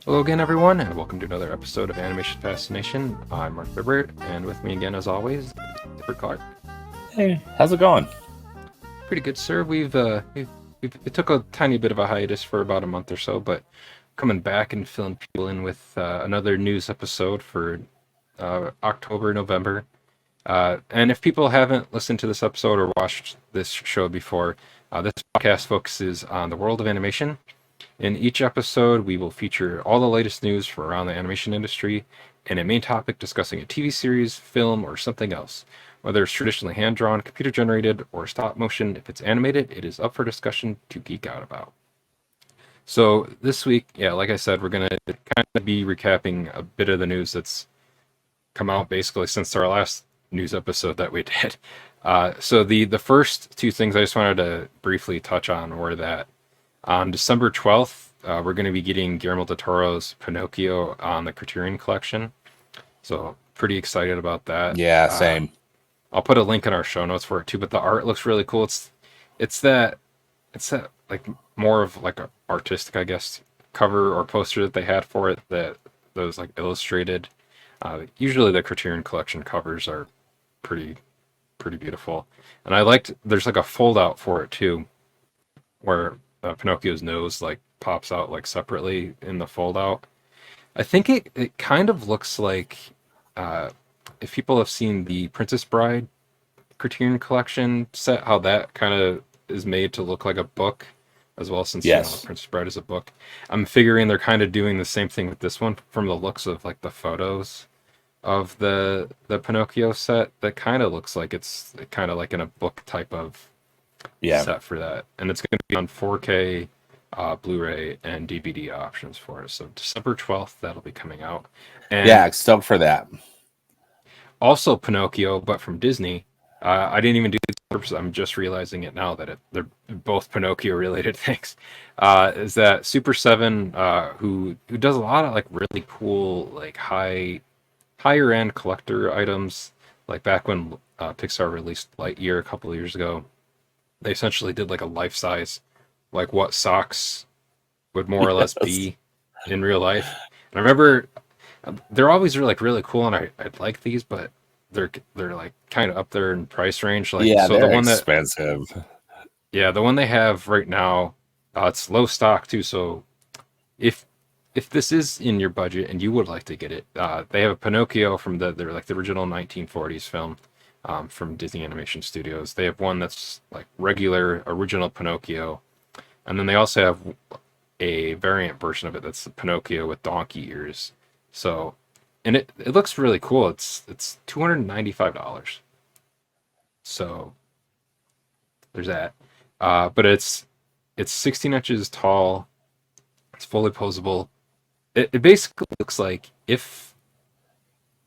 Hello again, everyone, and welcome to another episode of Animation Fascination. I'm Mark Bibbert, and with me again, as always, Clifford Clark. Hey, how's it going? Pretty good, sir. It took a tiny bit of a hiatus for about a month or so, but coming back and filling people in with another news episode for October, November. And if people haven't listened to this episode or watched this show before, this podcast focuses on the world of animation. In each episode, we will feature all the latest news from around the animation industry and a main topic discussing a TV series, film, or something else. Whether it's traditionally hand drawn, computer generated, or stop motion, if it's animated, it is up for discussion to geek out about. So this week, yeah, like I said, we're going to kind of be recapping a bit of the news that's come out basically since our last news episode that we did. So the first two things I just wanted to briefly touch on were that on December 12th, we're going to be getting Guillermo del Toro's Pinocchio on the Criterion Collection. So pretty excited about that. Yeah, same. I'll put a link in our show notes for it too, but the art looks really cool. It's that like more of like a artistic, I guess, cover or poster that they had for it that those like illustrated. Usually the Criterion Collection covers are pretty beautiful. And I liked there's like a fold out for it too, where Pinocchio's nose like pops out like separately in the fold out. I think it kind of looks like uh, if people have seen the Princess Bride Criterion Collection set, how that kind of is made to look like a book as well, since Yes. Princess Bride is a book. I'm figuring they're kind of doing the same thing with this one from the looks of like the photos of the Pinocchio set. That kind of looks like it's kind of like in a book type of Yeah. set for that, and it's going to be on 4K, Blu-ray, and DVD options for it. So December 12th, that'll be coming out. And Yeah, stoked for that. also Pinocchio, but from Disney. I didn't even do this on purpose. I'm just realizing it now that they're both Pinocchio related things. Is that Super 7, who does a lot of like really cool like higher end collector items, like back when Pixar released Lightyear a couple of years ago. They essentially did like a life size, like what socks would more or less Yes. be in real life. And I remember they're always really cool, and I'd like these, but they're like kind of up there in price range. Like Yeah, so the they're one that expensive. yeah the one they have right now, it's low stock too. So if if this is in your budget and you would like to get it, they have a Pinocchio from they're like the original 1940s film from Disney Animation Studios. They have one that's like regular original Pinocchio, and then they also have a variant version of it that's the Pinocchio with donkey ears. So, and it looks really cool. It's $295. So there's that. But it's 16 inches tall. It's fully posable. It basically looks like if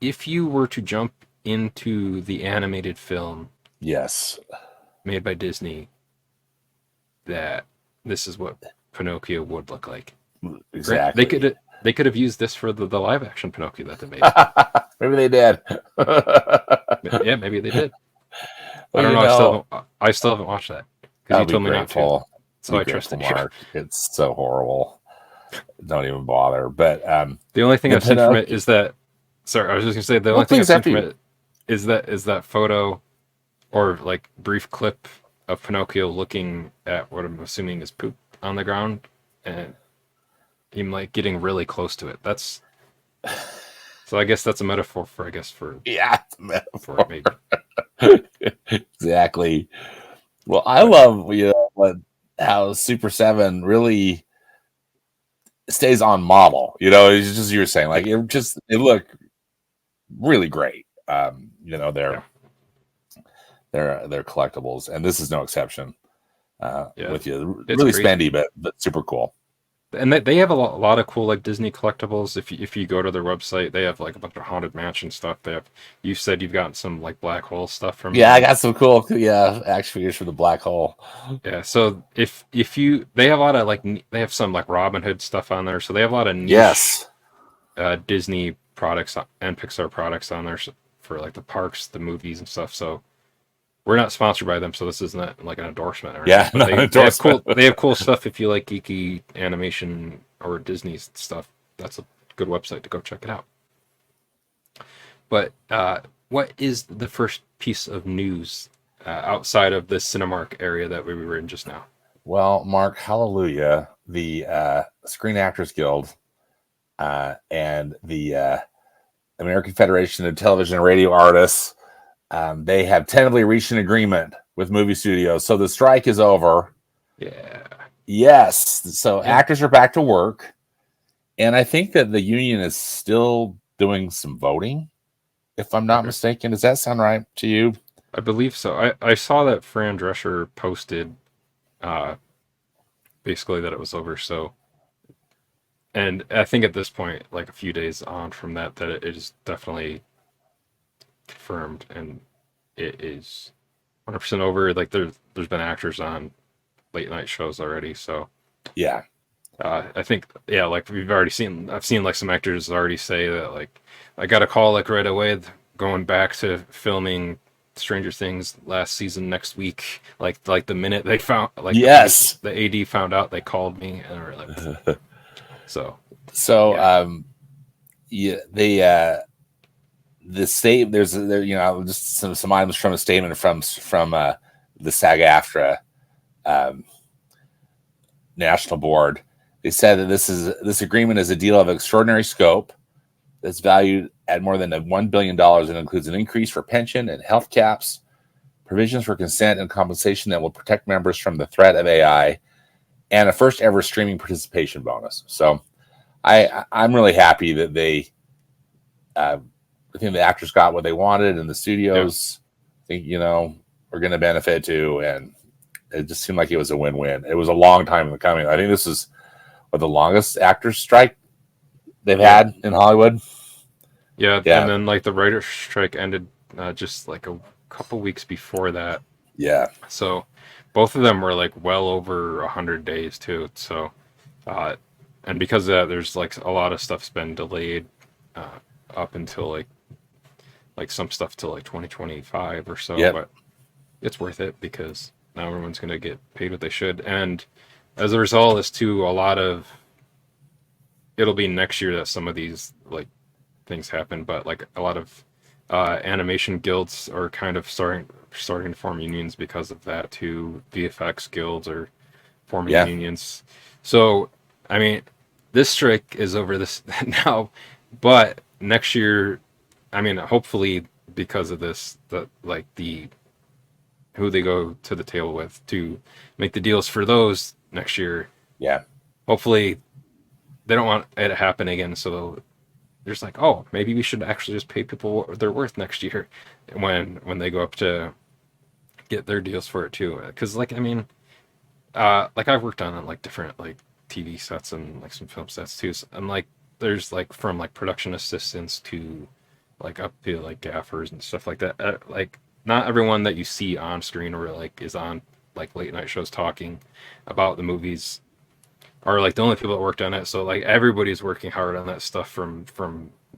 you were to jump into the animated film Yes. made by Disney, that this is what Pinocchio would look like. Exactly. They could have used this for the live action Pinocchio that they made. Maybe they did. Yeah, maybe they did. I Well, don't know. I still haven't watched that because you I'll be told me not to. grateful. So Be I grateful, trusted you. Mark. It's so horrible. Don't even bother. But The only thing the I've seen from it Pinocchio. is that. Sorry, I was just gonna say the Well, only thing I've please, seen after from you. it is that photo or like brief clip of Pinocchio looking at what I'm assuming is poop on the ground and him like getting really close to it. That's so I guess that's a metaphor for Yeah, it's a for it metaphor. maybe. Exactly. Well, I But love how Super 7 really stays on model. It's just you were saying, like it looked really great. yeah, They're collectibles, and this is no exception. yeah, With you, it's really crazy. spendy, but super cool. And they have a lot of cool like Disney collectibles. If you go to their website, they have like a bunch of haunted mansion stuff. They have you said you've gotten some like black hole stuff from Yeah, I them. got some cool action figures for the black hole. Yeah, so if you they have a lot of like they have some like Robin Hood stuff on there. So they have a lot of niche Yes, Disney products and Pixar products on there for like the parks, the movies and stuff. So we're not sponsored by them, so this isn't like an endorsement or yeah, anything. But not an they have endorsement. cool stuff if you like geeky animation or Disney stuff. that's a good website to go check it out. But what is the first piece of news outside of the Cinemark area that we were in just now? Well, Mark, hallelujah. The Screen Actors Guild and the American Federation of Television and Radio Artists, they have tentatively reached an agreement with movie studios. So the strike is over. Yeah. Yes. So Yeah. actors are back to work. And I think that the union is still doing some voting, if I'm not mistaken. Does that sound right to you? I believe so. I saw that Fran Drescher posted basically that it was over. So, and I think at this point, like a few days on from that, that it is definitely confirmed and it is 100% over. Like there's been actors on late night shows already. So Yeah. I think, yeah, like I've seen like some actors already say that like I got a call like right away going back to filming Stranger Things last season next week. Like the minute they found like Yes. the AD found out, they called me and were like, so So yeah, the state just some items from a statement from the SAG-AFTRA national board. They said that this agreement is a deal of extraordinary scope that's valued at more than $1 billion and includes an increase for pension and health caps, provisions for consent and compensation that will protect members from the threat of AI, and a first ever streaming participation bonus. So I'm really happy that I think the actors got what they wanted, and the studios think we're going to benefit too. And it just seemed like it was a win-win. It was a long time in the coming. I think this is the longest actors strike they've had in Hollywood. Yeah, and then like the writer's strike ended just like a couple weeks before that. Yeah. So both of them were like well over 100 days too. So and because of that, there's like a lot of stuff's been delayed up until like some stuff till like 2025 or so. Yep. But it's worth it because now everyone's gonna get paid what they should, and as a result, is to a lot of. It'll be next year that some of these like things happen, but like a lot of animation guilds are kind of starting to form unions because of that too. VFX guilds are forming unions. So I mean, this strike is over this now, but next year, I mean, hopefully because of this, who they go to the table with to make the deals for those next year. Yeah. Hopefully they don't want it to happen again. So there's like, oh, maybe we should actually just pay people what they're worth next year when they go up to get their deals for it too. Because like, I mean, like I've worked on like different like TV sets and like some film sets too. And like, there's like from like production assistants to like up to like gaffers and stuff like that. Like not everyone that you see on screen or like is on like late night shows talking about the movies are like the only people that worked on it. So like everybody's working hard on that stuff from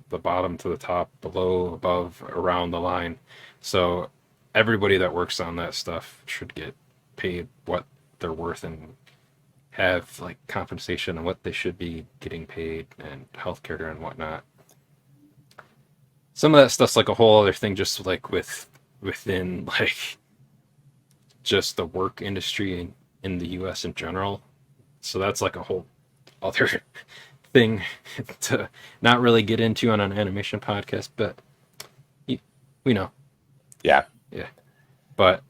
the bottom to the top, below, above, around the line. So everybody that works on that stuff should get paid what they're worth and have like compensation and what they should be getting paid and healthcare and whatnot. Some of that stuff's like a whole other thing, just like within like just the work industry in the U.S. in general. So that's like a whole other thing to not really get into on an animation podcast, but we know. Yeah. Yeah. But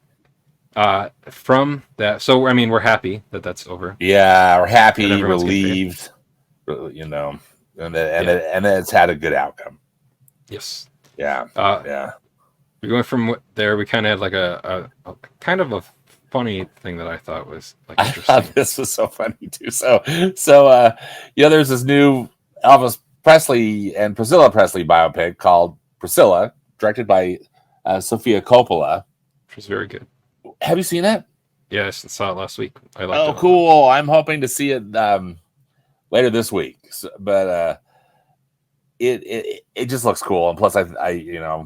from that, so I mean, we're happy that that's over. Yeah, we're happy, relieved, and that it's had a good outcome. Yes. Yeah. Yeah. We went from there. We kind of had like a kind of a funny thing that I thought was like interesting. I thought this was so funny too. So there's this new Elvis Presley and Priscilla Presley biopic called Priscilla, directed by Sofia Coppola, which was very good. Have you seen it? Yes, I saw it last week. I liked it. Oh, cool! I'm hoping to see it later this week. So, but it just looks cool, and plus I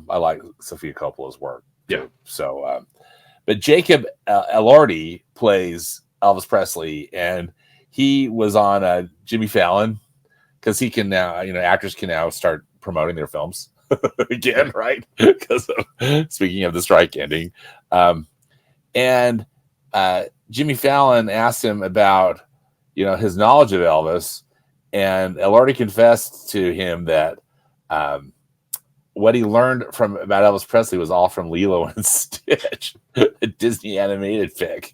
like Sofia Coppola's work. Yeah. So, but Jacob Elordi plays Elvis Presley, and he was on Jimmy Fallon because he can now, actors can now start promoting their films again, right? Because speaking of the strike ending, and Jimmy Fallon asked him about, his knowledge of Elvis, and Elordi confessed to him that what he learned about Elvis Presley was all from Lilo and Stitch, a Disney animated fic,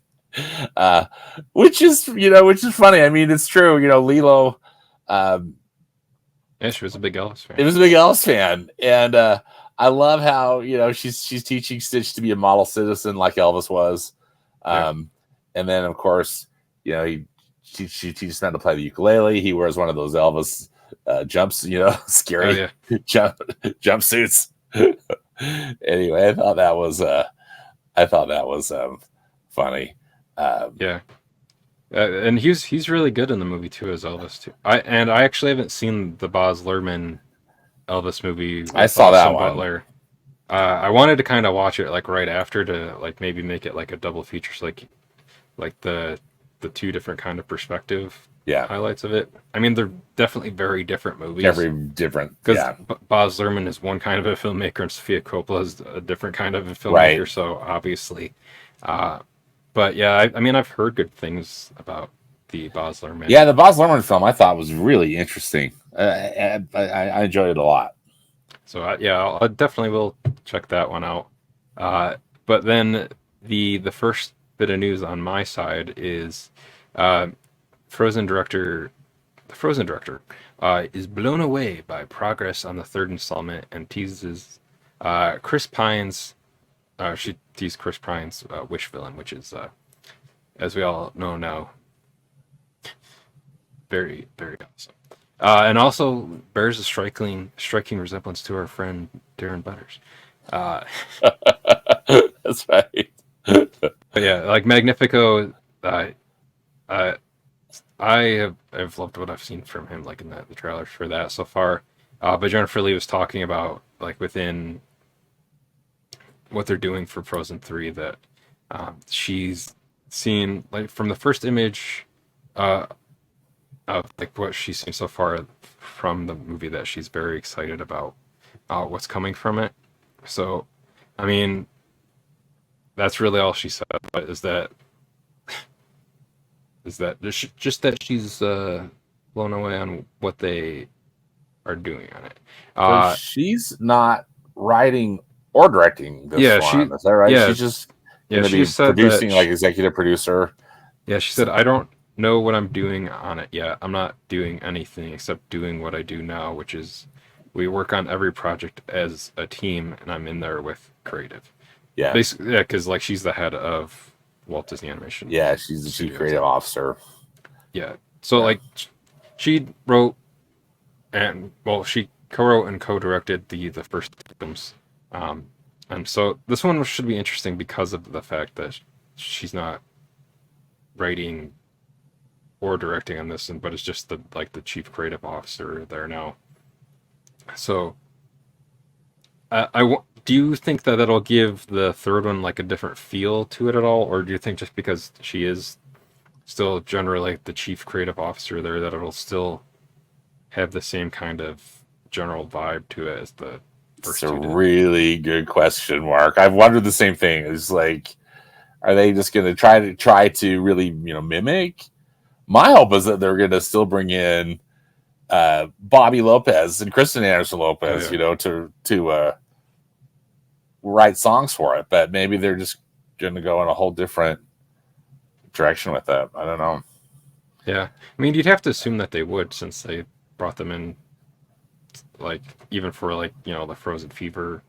which is funny. I mean, it's true. Lilo. Yeah, she was a big Elvis fan. It was a big Elvis fan, and I love how she's teaching Stitch to be a model citizen like Elvis was, and then of course she teaches him how to play the ukulele. He wears one of those Elvis jumps, scary jumpsuits. Anyway, I thought that was funny. And he's really good in the movie too as Elvis too. I actually haven't seen the Baz Luhrmann Elvis movie. I saw that one. Butler. I wanted to kind of watch it like right after to like maybe make it like a double feature, so like the two different kind of perspective highlights of it. I mean, they're definitely very different movies. Very different. Because Baz Luhrmann is one kind of a filmmaker and Sofia Coppola is a different kind of a filmmaker. Right. So obviously, but yeah, I mean, I've heard good things about the Baz Luhrmann. Yeah, the Baz Luhrmann film I thought was really interesting. I enjoyed it a lot. So I definitely will check that one out. But then the first bit of news on my side is the Frozen director is blown away by progress on the third installment and teases Chris Pine's. She teased Chris Pine's Wish villain, which is, as we all know now, very, very awesome. And also bears a striking resemblance to our friend Darren Butters. That's right. But yeah, like Magnifico, I have loved what I've seen from him, like in the trailers for that so far. But Jennifer Lee was talking about like within what they're doing for Frozen 3 that she's seen like from the first image of like what she's seen so far from the movie that she's very excited about what's coming from it. So, I mean, that's really all she said. But is that just that she's blown away on what they are doing on it. She's not writing or directing this one. Is that right? Yeah, she's just going to be producing, like executive producer. Yeah, she said, I don't know what I'm doing on it yet. I'm not doing anything except doing what I do now, which is we work on every project as a team, and I'm in there with creative. Yeah. Basically, yeah, because like she's the head of Walt Disney Animation. Yeah, she's the chief creative officer. Yeah. So like she wrote and she co-wrote and co-directed the first films. And so this one should be interesting because of the fact that she's not writing or directing on this, but it's just the chief creative officer there now. So, do you think that that'll give the third one like a different feel to it at all, or do you think just because she is still generally like the chief creative officer there that it'll still have the same kind of general vibe to it as the first two did? It's a really good question, Mark. I've wondered the same thing. It's like, are they just going to try to really mimic? My hope is that they're going to still bring in Bobby Lopez and Kristen Anderson Lopez, to write songs for it. But maybe they're just going to go in a whole different direction with that. I don't know. Yeah, I mean, you'd have to assume that they would, since they brought them in, like even for like the Frozen Fever.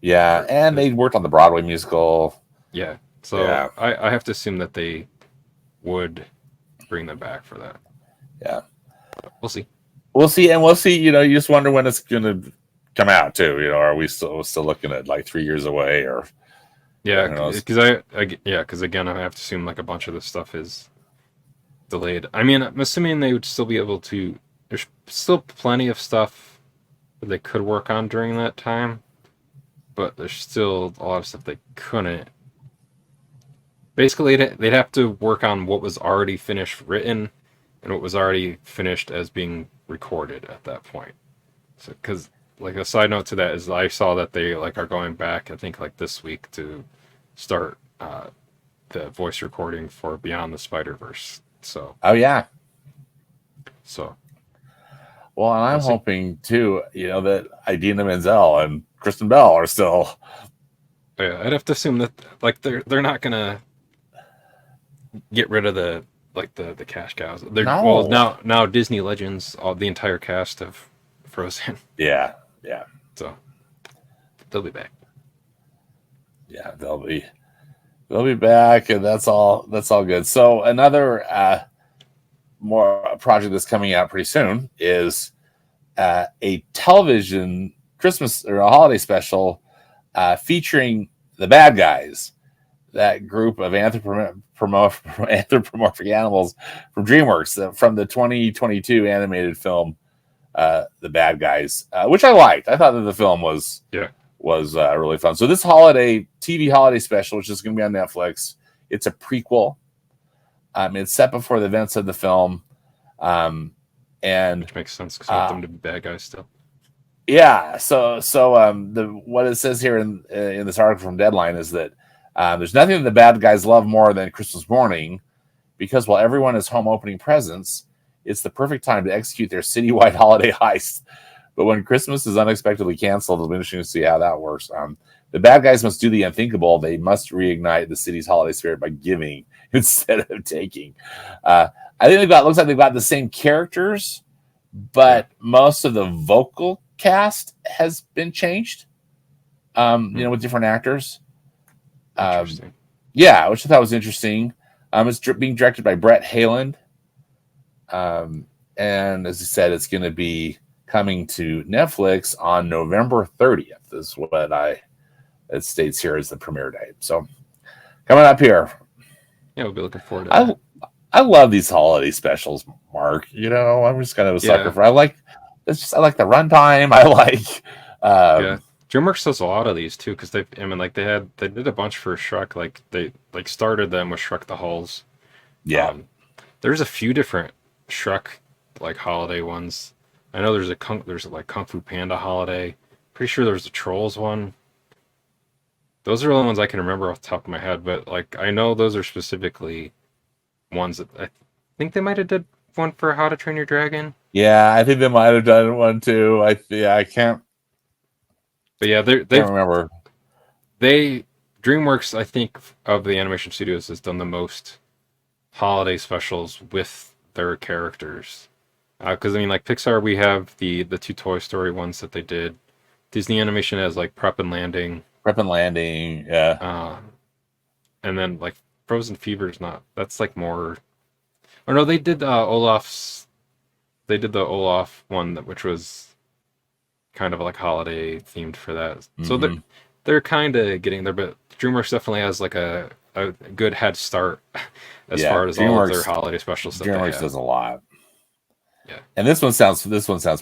Yeah, and they worked on the Broadway musical. Yeah, so I have to assume that they would bring them back for that. Yeah, we'll see. We'll see. You just wonder when it's going to come out too. Are we still looking at like 3 years away or? Yeah, because again, I have to assume like a bunch of this stuff is delayed. I mean, I'm assuming they would still be able to. There's still plenty of stuff that they could work on during that time, but there's still a lot of stuff they couldn't. Basically, they'd have to work on what was already finished written, and it was already finished as being recorded at that point. So, because like a side note to that is I saw that they like are going back, I think like this week to start the voice recording for Beyond the Spider Verse. Oh yeah. So Well, and I'm we'll see. hoping too, that Idina Menzel and Kristen Bell are still. But yeah, I'd have to assume that like they're not gonna get rid of the cash cows. They're well No. now Disney Legends, all the entire cast of Frozen, Yeah. Yeah. so they'll be back. Yeah. They'll be back, and that's all good. So another more project that's coming out pretty soon is a television Christmas or a holiday special featuring the bad guys, that group of anthropomorphic animals from DreamWorks, from the 2022 animated film, The Bad Guys, which I liked. I thought that the film was Yeah, really fun. So this holiday TV holiday special, which is going to be on Netflix, it's a prequel. It's set before the events of the film, and which makes sense because I want them to be bad guys still. yeah. The what it says here in this article from Deadline is that there's nothing that the bad guys love more than Christmas morning, because while everyone is home opening presents, it's the perfect time to execute their citywide holiday heist. But when Christmas is unexpectedly canceled, it'll be interesting to see how that works. The bad guys must do the unthinkable. They must reignite the city's holiday spirit by giving instead of taking. I think looks like they've got the same characters, but most of the vocal cast has been changed. With different actors. Interesting. Yeah, which I thought was interesting. It's being directed by Brett Hayland. And as I said, it's going to be coming to Netflix on November 30th, is what it states here as the premiere date. So coming up here. Yeah, we'll be looking forward to that. I love these holiday specials, Mark. I'm just kind of a sucker for. I like the runtime. I like. Yeah, DreamWorks does a lot of these too because they did a bunch for Shrek. Like they started them with Shrek the Halls. Yeah. There's a few different Shrek like holiday ones. I know there's Kung Fu Panda holiday. Pretty sure there's a Trolls one. Those are the only ones I can remember off the top of my head, but like I know those are specifically ones that I think they might have did one for How to Train Your Dragon. Yeah, I think they might have done one too. I can't. But yeah, can't remember. DreamWorks, I think, of the animation studios has done the most holiday specials with their characters. Because like Pixar, we have the two Toy Story ones that they did. Disney Animation has like Prep and Landing. Prep and Landing, yeah. And then like Frozen Fever is not. That's like more. Or no, they did Olaf's. They did the Olaf one which was kind of like holiday themed for that. Mm-hmm. So they're kind of getting there, but DreamWorks definitely has like a good head start as far as all of their holiday specials. DreamWorks does a lot. Yeah, and this one sounds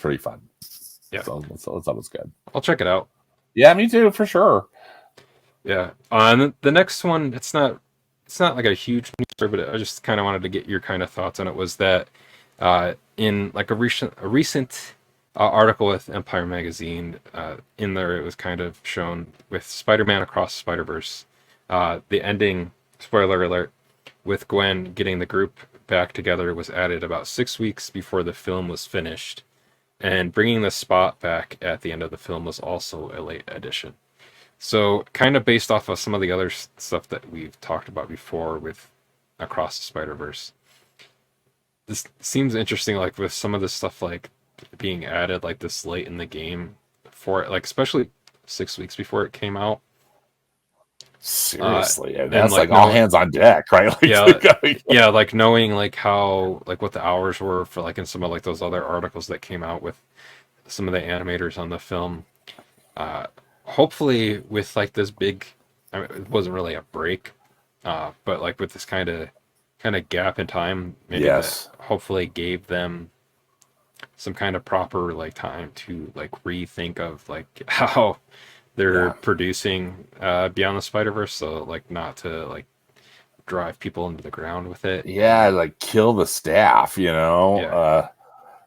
pretty fun. Yeah, so that was good. I'll check it out. Yeah, me too, for sure. Yeah, and the next one, it's not like a huge news story, but I just kind of wanted to get your kind of thoughts on it. Was that in like a recent article with Empire Magazine, in there it was kind of shown with Spider-Man Across the Spider-Verse, the ending, spoiler alert, with Gwen getting the group back together was added about 6 weeks before the film was finished, and bringing the Spot back at the end of the film was also a late addition. So kind of based off of some of the other stuff that we've talked about before with Across the Spider-Verse, this seems interesting, like with some of the stuff like being added like this late in the game for it, like especially 6 weeks before it came out. Seriously, that's like all hands on deck, right? Like, yeah, like knowing like how like what the hours were for like in some of like those other articles that came out with some of the animators on the film. Hopefully with like this big, I mean, it wasn't really a break, but like with this kind of gap in time, maybe that hopefully gave them some kind of proper like time to like rethink of like how they're producing Beyond the Spider-Verse, so like not to like drive people into the ground with it. Yeah, like kill the staff, Yeah.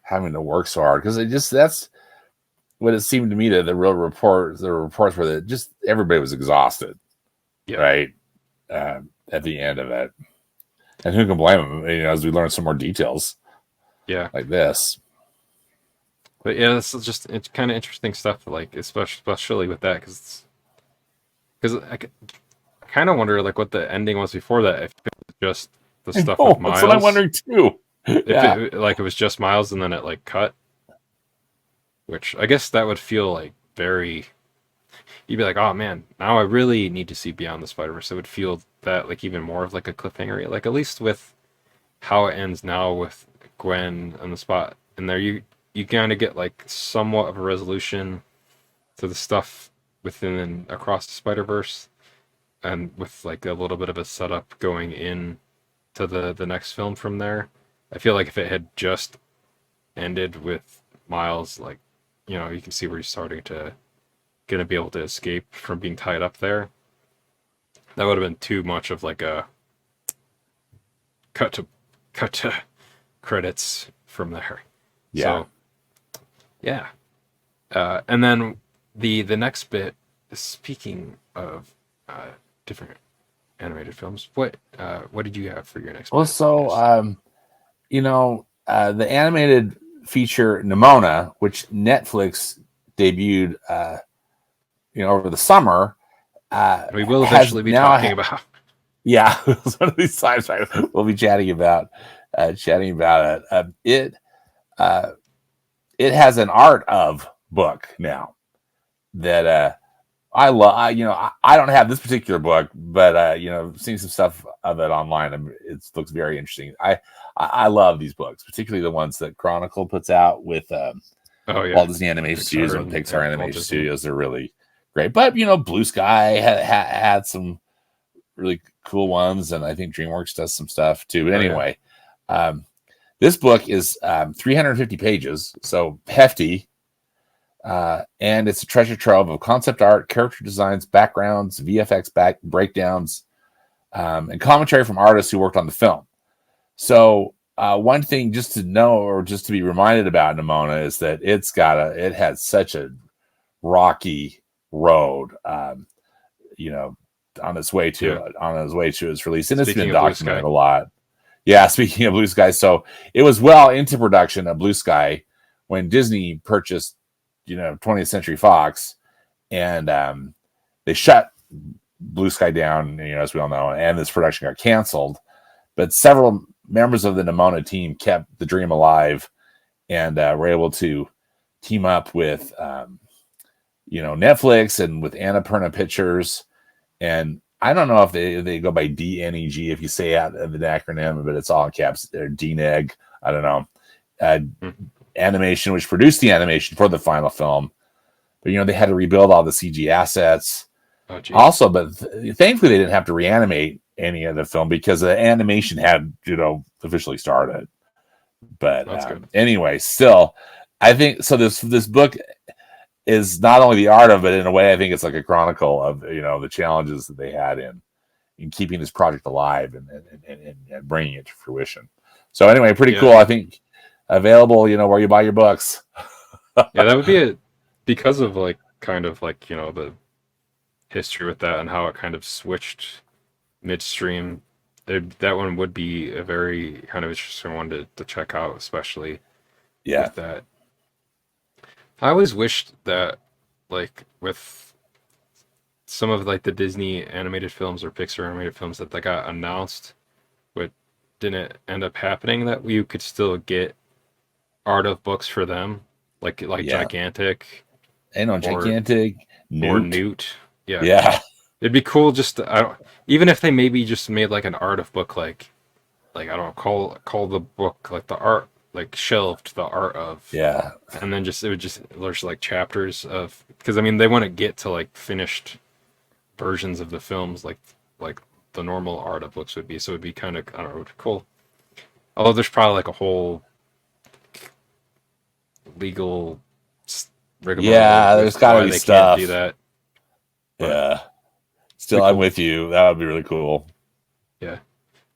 having to work so hard, because that's what it seemed to me, that the reports were that just everybody was exhausted, Yeah. right? At the end of it. And who can blame them, as we learn some more details Yeah. like this. But yeah, this is just, it's kind of interesting stuff, like especially with that, because I kind of wonder like what the ending was before that. If it was just the I stuff with know, that's what I'm Miles, wondering too. if Yeah. it was just Miles and then it like cut, which I guess that would feel like very. You'd be like, oh man, now I really need to see Beyond the Spider Verse. It would feel that like even more of like a cliffhanger, like at least with how it ends now with Gwen on the spot, and there you kind of get like somewhat of a resolution to the stuff within and across the Spider Verse, and with like a little bit of a setup going in to the next film from there. I feel like if it had just ended with Miles, like you can see where he's starting to gonna be able to escape from being tied up there. That would have been too much of like a cut to cut to credits from there. Yeah. So yeah, and then the next bit. Speaking of different animated films, what did you have for your next Well, bit? so the animated feature Nimona, which Netflix debuted over the summer, We will has eventually be now talking about. yeah, one of these times we'll be chatting about it. It has an art of book now that I love. I don't have this particular book, but seeing some stuff of it online, it looks very interesting. I love these books, particularly the ones that Chronicle puts out with Oh yeah, Walt Disney Animation Pixar Studios and and Pixar Walt Animation Disney. Studios. They're really great. But Blue Sky had some really cool ones, and I think DreamWorks does some stuff too. But anyway, this book is 350 pages, so hefty. And it's a treasure trove of concept art, character designs, backgrounds, VFX breakdowns, and commentary from artists who worked on the film. So one thing just to know, or just to be reminded about Nimona, is that it has such a rocky road, on its way to its release, and it's Speaking been of Blue documented Sky. a lot. Yeah, speaking of Blue Sky, so it was well into production of Blue Sky when Disney purchased 20th Century Fox, and they shut Blue Sky down, as we all know, and this production got canceled. But several members of the Nimona team kept the dream alive, and were able to team up with Netflix and with Annapurna Pictures. And I don't know if they go by DNEG, if you say out of the acronym, but it's all in caps. Or DNEG, I don't know. Animation, which produced the animation for the final film, but they had to rebuild all the CG assets. Oh, geez. Also, but thankfully they didn't have to reanimate any of the film because the animation had officially started. But anyway, still, I think so. This book is not only the art of it, in a way, I think it's like a chronicle of the challenges that they had in keeping this project alive and bringing it to fruition. So anyway, pretty cool. I think available, where you buy your books. Yeah, that would be it, because of like kind of like the history with that and how it kind of switched midstream. That one would be a very kind of interesting one to check out, especially with that. I always wished that, like with some of like the Disney animated films or Pixar animated films that got announced, but didn't end up happening, that you could still get art of books for them, like Gigantic. Gigantic, or Newt. Yeah. It'd be cool just even if they maybe just made like an art of book, like I don't know, call the book like the art, like shelved the art of, and then there's like chapters of, because I mean they want to get to like finished versions of the films like the normal art of books would be, so it'd be kind of, I don't know, cool. Although there's probably like a whole legal rigmarole. There's gotta be stuff. Can't do that. But still, I'm with you. That would be really cool. Yeah.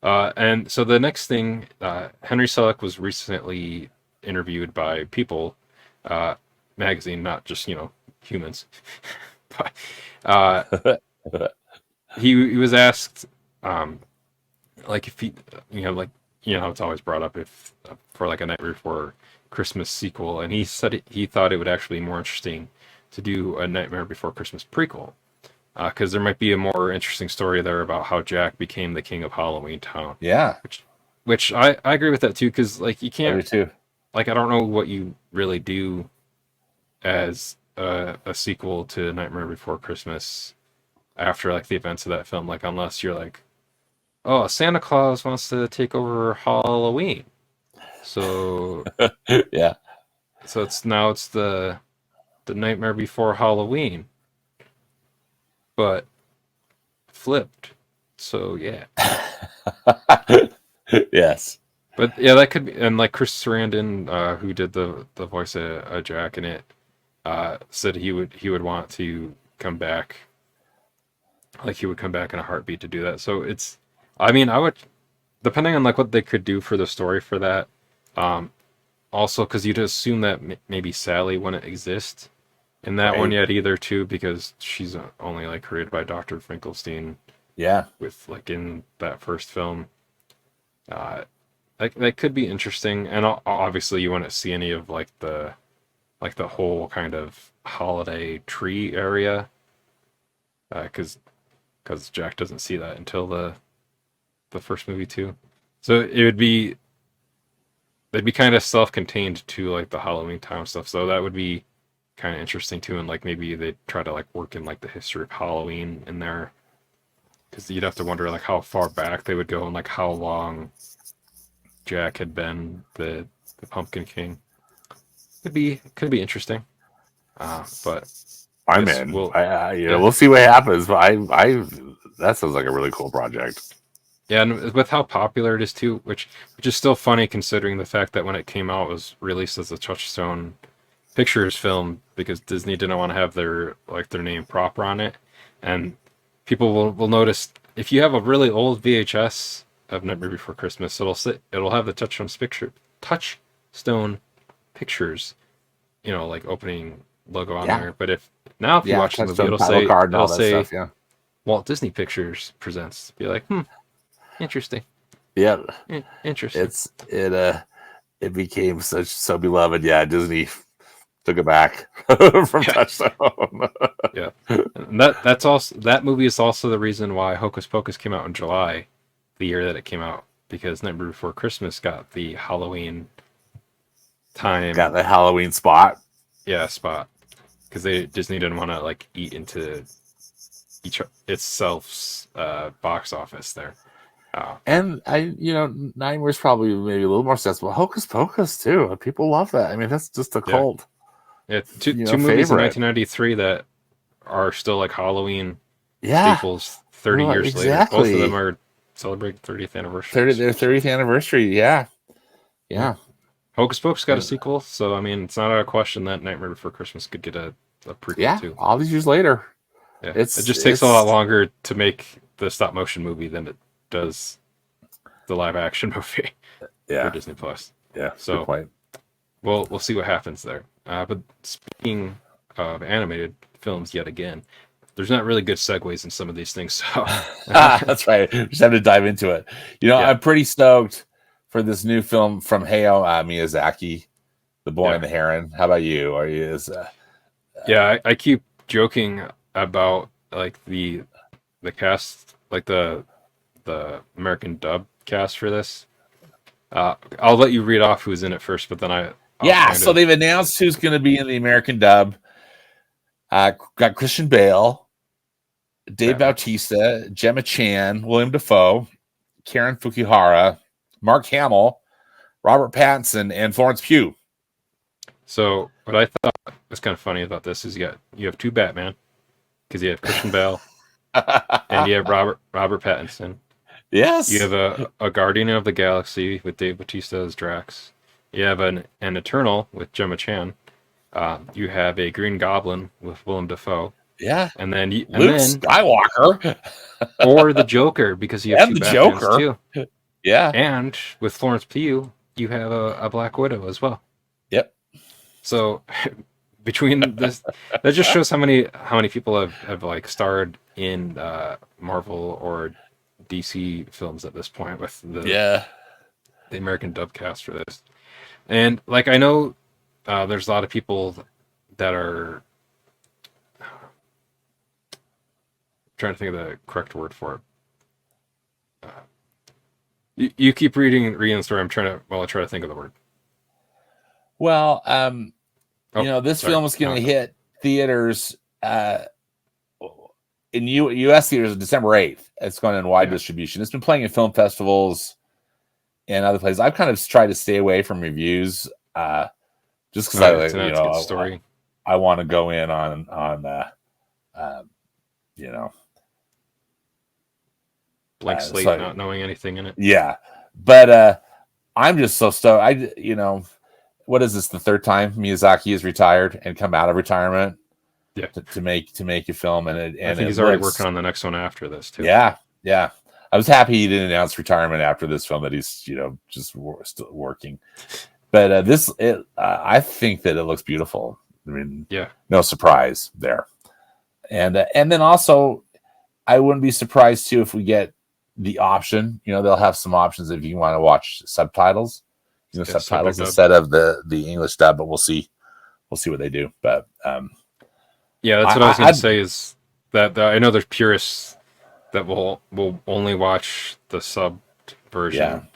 And so the next thing, Henry Selick was recently interviewed by People magazine, not just humans. But uh, he was asked, um, like if he, like how it's always brought up if for like a Nightmare Before Christmas sequel, and he said he thought it would actually be more interesting to do a Nightmare Before Christmas prequel. Because there might be a more interesting story there about how Jack became the king of Halloween Town. Yeah, Which I agree with that too, because like you I do can't, too. like I don't know what you really do as a sequel to Nightmare Before Christmas after like the events of that film, like unless you're like, oh, Santa Claus wants to take over Halloween, so Yeah. it's the Nightmare Before Halloween, but flipped. So yeah. Yes. But yeah, that could be, and like Chris Sarandon, who did the voice of Jack in it, said he would want to come back, like he would come back in a heartbeat to do that. So it's, I mean, I would, depending on like what they could do for the story for that, um, also because you'd assume that maybe Sally wouldn't exist in that one Right. yet either too, because she's only like created by Dr. Finkelstein Yeah. with like in that first film. Uh, that could be interesting, and obviously you wouldn't see any of like the whole kind of holiday tree area, because Jack doesn't see that until the first movie too. So it would be they'd be kind of self-contained to like the Halloween Town stuff. So that would be kind of interesting too, and like maybe they'd try to like work in like the history of Halloween in there, because you'd have to wonder like how far back they would go and like how long Jack had been the Pumpkin King. Could be interesting. But I I'm guess in. we'll You know, yeah we'll see what happens. But that sounds like a really cool project. yeah, and with how popular it is too, which is still funny considering the fact that when it came out it was released as a Touchstone Pictures film because Disney didn't want to have their name proper on it, and people will notice if you have a really old VHS of Nightmare Before Christmas, it'll have the Touchstone Pictures, like opening logo on Yeah. there. But if you Yeah. watch the movie, Touchstone title card and all it'll that say stuff. Yeah. Walt Disney Pictures presents. Be like, interesting, Yeah. interesting. It became so beloved. Yeah. Disney took it back from Yeah, Touchstone. yeah. And that's also that movie is also the reason why Hocus Pocus came out in July, the year that it came out, because Nightmare Before Christmas got the Halloween Got time, the Halloween spot. yeah, spot, because Disney didn't want to like eat into each itself's box office there. And Nightmare's probably maybe a little more sensible. Hocus Pocus too. People love that. I mean, that's just a Yeah, cult, yeah. Two movies in favorite. 1993 that are still like Halloween Yeah. staples 30 Well, years later. Both of them exactly. are celebrating 30th anniversaries. Their 30th anniversary. Yeah. Yeah. Yeah. Hocus Pocus got a sequel, so I mean, it's not out of question that Nightmare Before Christmas could get a prequel Yeah. too. All these years later. Yeah, it It's just takes a lot it's longer to make the stop motion movie than it does the live action movie for yeah. Disney Plus. Yeah. Good So point. we'll see what happens there. But speaking of animated films, yet again, there's not really good segues in some of these things. So That's right. Just have to dive into it. yeah, I'm pretty stoked for this new film from Hayao Miyazaki, The Boy yeah, and the Heron. How about you? Are you yeah. I keep joking about like the cast, like the American dub cast for this. I'll let you read off who's in it first, but then I'll Yeah, kind so of they've announced who's going to be in the American dub. Got Christian Bale, Dave Batman. Bautista, Gemma Chan, William Defoe, Karen Fukuhara, Mark Hamill, Robert Pattinson, and Florence Pugh. So what I thought was kind of funny about this is you have two Batman because you have Christian Bale and you have Robert Pattinson. You Yes. have a Guardian of the Galaxy with Dave Bautista as Drax. You have an Eternal with Gemma Chan. You have a Green Goblin with Willem Dafoe, Yeah. and then Luke Skywalker or the Joker because you have and two the Batmans Joker. too. Yeah. And with Florence Pugh, you have a Black Widow as well. Yep. So between this, that just shows how many people have like starred in Marvel or DC films at this point with Yeah. the American dub cast for this. And like I know there's a lot of people that are trying to think of the correct word for it. You keep reading the story. I'm trying to I try to think of the word. Well, Oh, this sorry. film is going No, to hit theaters in U.S. theaters on December 8th. It's going in wide Yeah. distribution. It's been playing in film festivals and other places. I've kind of tried to stay away from reviews just because it's a good story. I want to go in on Blank slate, not knowing anything in it. Yeah, but I'm just so stoked. What is this? The third time Miyazaki is retired and come out of retirement? Yeah, to make a film, and I think he's already working on the next one after this too. Yeah. I was happy he didn't announce retirement after this film, that he's just still working. But I think that it looks beautiful. I mean, yeah, no surprise there. And then also, I wouldn't be surprised too if we get the option. They'll have some options if you want to watch subtitles. Subtitles instead of the English dub. But we'll see what they do. But yeah, that's what I was going to say. Is that I know there's purists that will only watch the sub version,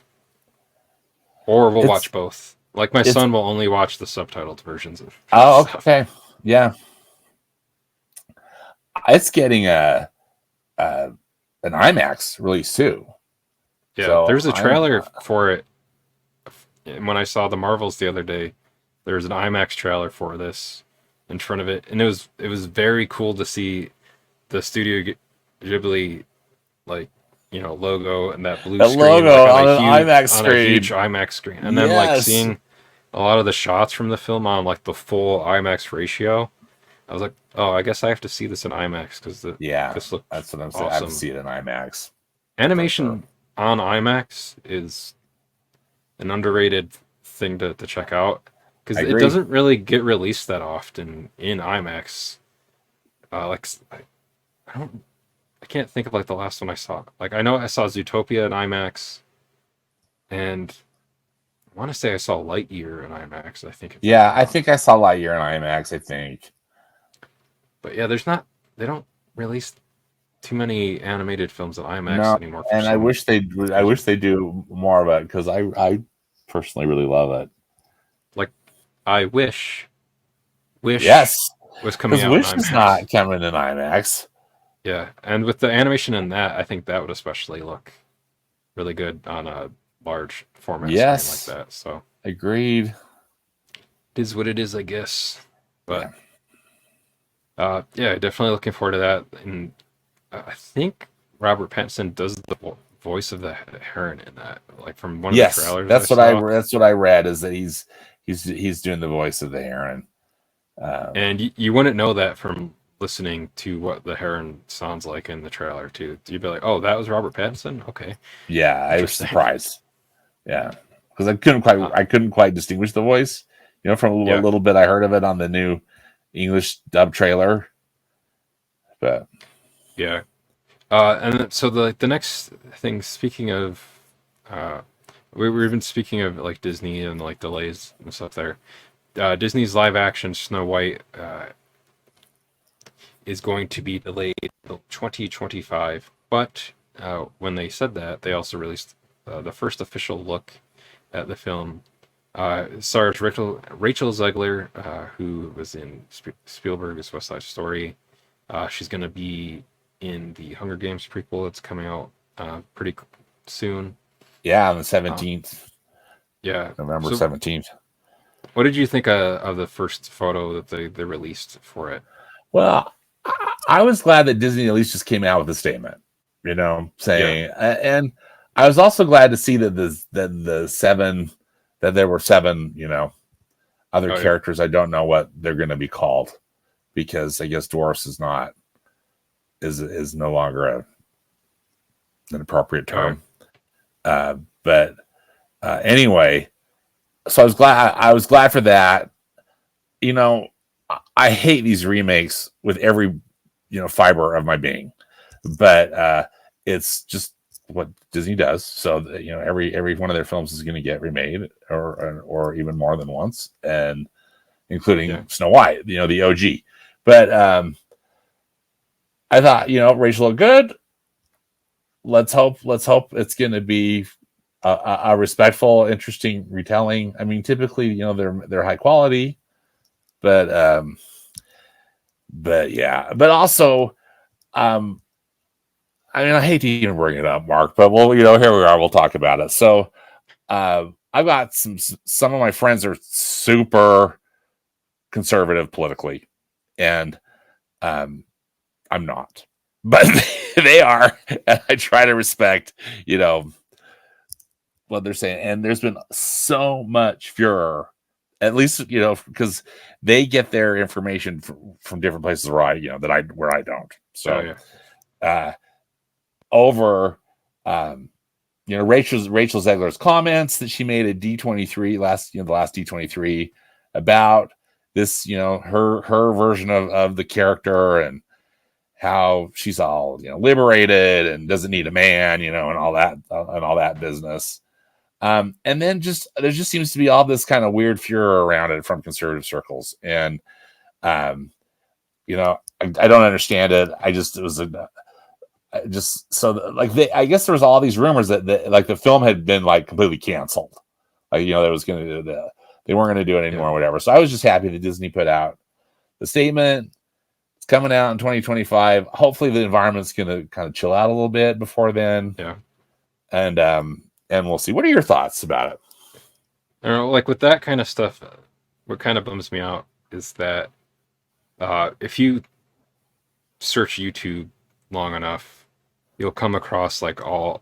or we'll watch both. Like my son will only watch the subtitled versions of. Oh, okay, yeah. It's getting an IMAX release too. Yeah, so there's a trailer for it. When I saw the Marvels the other day, there was an IMAX trailer for this in front of it, and it was very cool to see the Studio Ghibli logo and that blue screen logo on an IMAX screen, a huge IMAX screen, and then like seeing a lot of the shots from the film on like the full IMAX ratio. I was like, oh, I guess I have to see this in IMAX because this looks that's what I'm awesome. saying. I have to see it in IMAX. Animation on IMAX is an underrated thing to check out because it doesn't really get released that often in IMAX. I can't think of like the last one I saw. Like I know I saw Zootopia in IMAX, and I want to say I saw Lightyear in IMAX. I think. I think I saw Lightyear in IMAX. I think. But yeah, they don't release too many animated films in IMAX anymore. And I wish they do more of it because I personally really love it. Like, I wish yes was coming out. Wish is not coming in IMAX. Yeah, and with the animation in that, I think that would especially look really good on a large format screen like that. So agreed. It is what it is, I guess. But definitely looking forward to that. And I think Robert Pattinson does the voice of the heron in that, like from one of the trailers. That's what I read, is that he's doing the voice of the heron. And you wouldn't know that from listening to what the heron sounds like in the trailer too. You'd be like, "Oh, that was Robert Pattinson." Okay. Yeah, I was surprised. Yeah, because I couldn't quite distinguish the voice. From a little bit I heard of it on the new English dub trailer. But yeah, and so the next thing. Speaking of, we've been speaking of like Disney and like delays and stuff there. Disney's live action Snow White is going to be delayed till 2025. But when they said that, they also released the first official look at the film. Stars Rachel Zegler, who was in Spielberg's West Side Story. She's going to be in the Hunger Games prequel that's coming out pretty soon. Yeah, on the 17th. November 17th. What did you think of the first photo that they released for it? Well, I was glad that Disney at least just came out with a statement, saying, and I was also glad to see that there were seven, other characters. I don't know what they're going to be called, because I guess dwarfs is no longer an appropriate term. But But anyway, so I was glad for that. You know, I hate these remakes with every fiber of my being, but it's just what Disney does. So every one of their films is going to get remade, or even more than once, and including Snow White, the OG. But I thought, Rachel looked good. Let's hope it's going to be a respectful, interesting retelling. I mean, typically, they're high quality, but yeah, but also, I mean, I hate to even bring it up, Mark, but well, here we are. We'll talk about it. So, I've got some of my friends are super conservative politically, and I'm not, but they are, and I try to respect, what they're saying. And there's been so much furor, at least because they get their information from different places where I don't. So, over Rachel Zegler's comments that she made at D23 the last D23 about this, her version of the character, and how she's all liberated and doesn't need a man, and all that business. And then there just seems to be all this kind of weird furor around it from conservative circles, and I don't understand it. I guess there was all these rumors that like the film had been like completely canceled, like that was going to they weren't going to do it anymore, or whatever. So I was just happy that Disney put out the statement. It's coming out in 2025. Hopefully the environment's going to kind of chill out a little bit before then. Yeah. And we'll see. What are your thoughts about it? I don't know, like with that kind of stuff, what kind of bums me out is that if you search YouTube long enough, you'll come across like all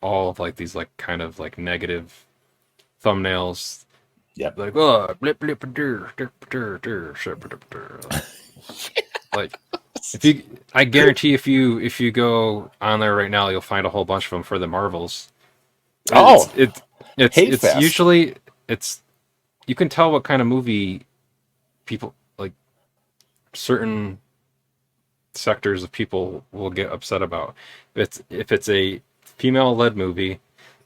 of like these like kind of like negative thumbnails. Yep. Like, oh, blip blip like I guarantee if you go on there right now, you'll find a whole bunch of them for the Marvels. It's usually you can tell what kind of movie people like, certain sectors of people will get upset about. If it's a female-led movie,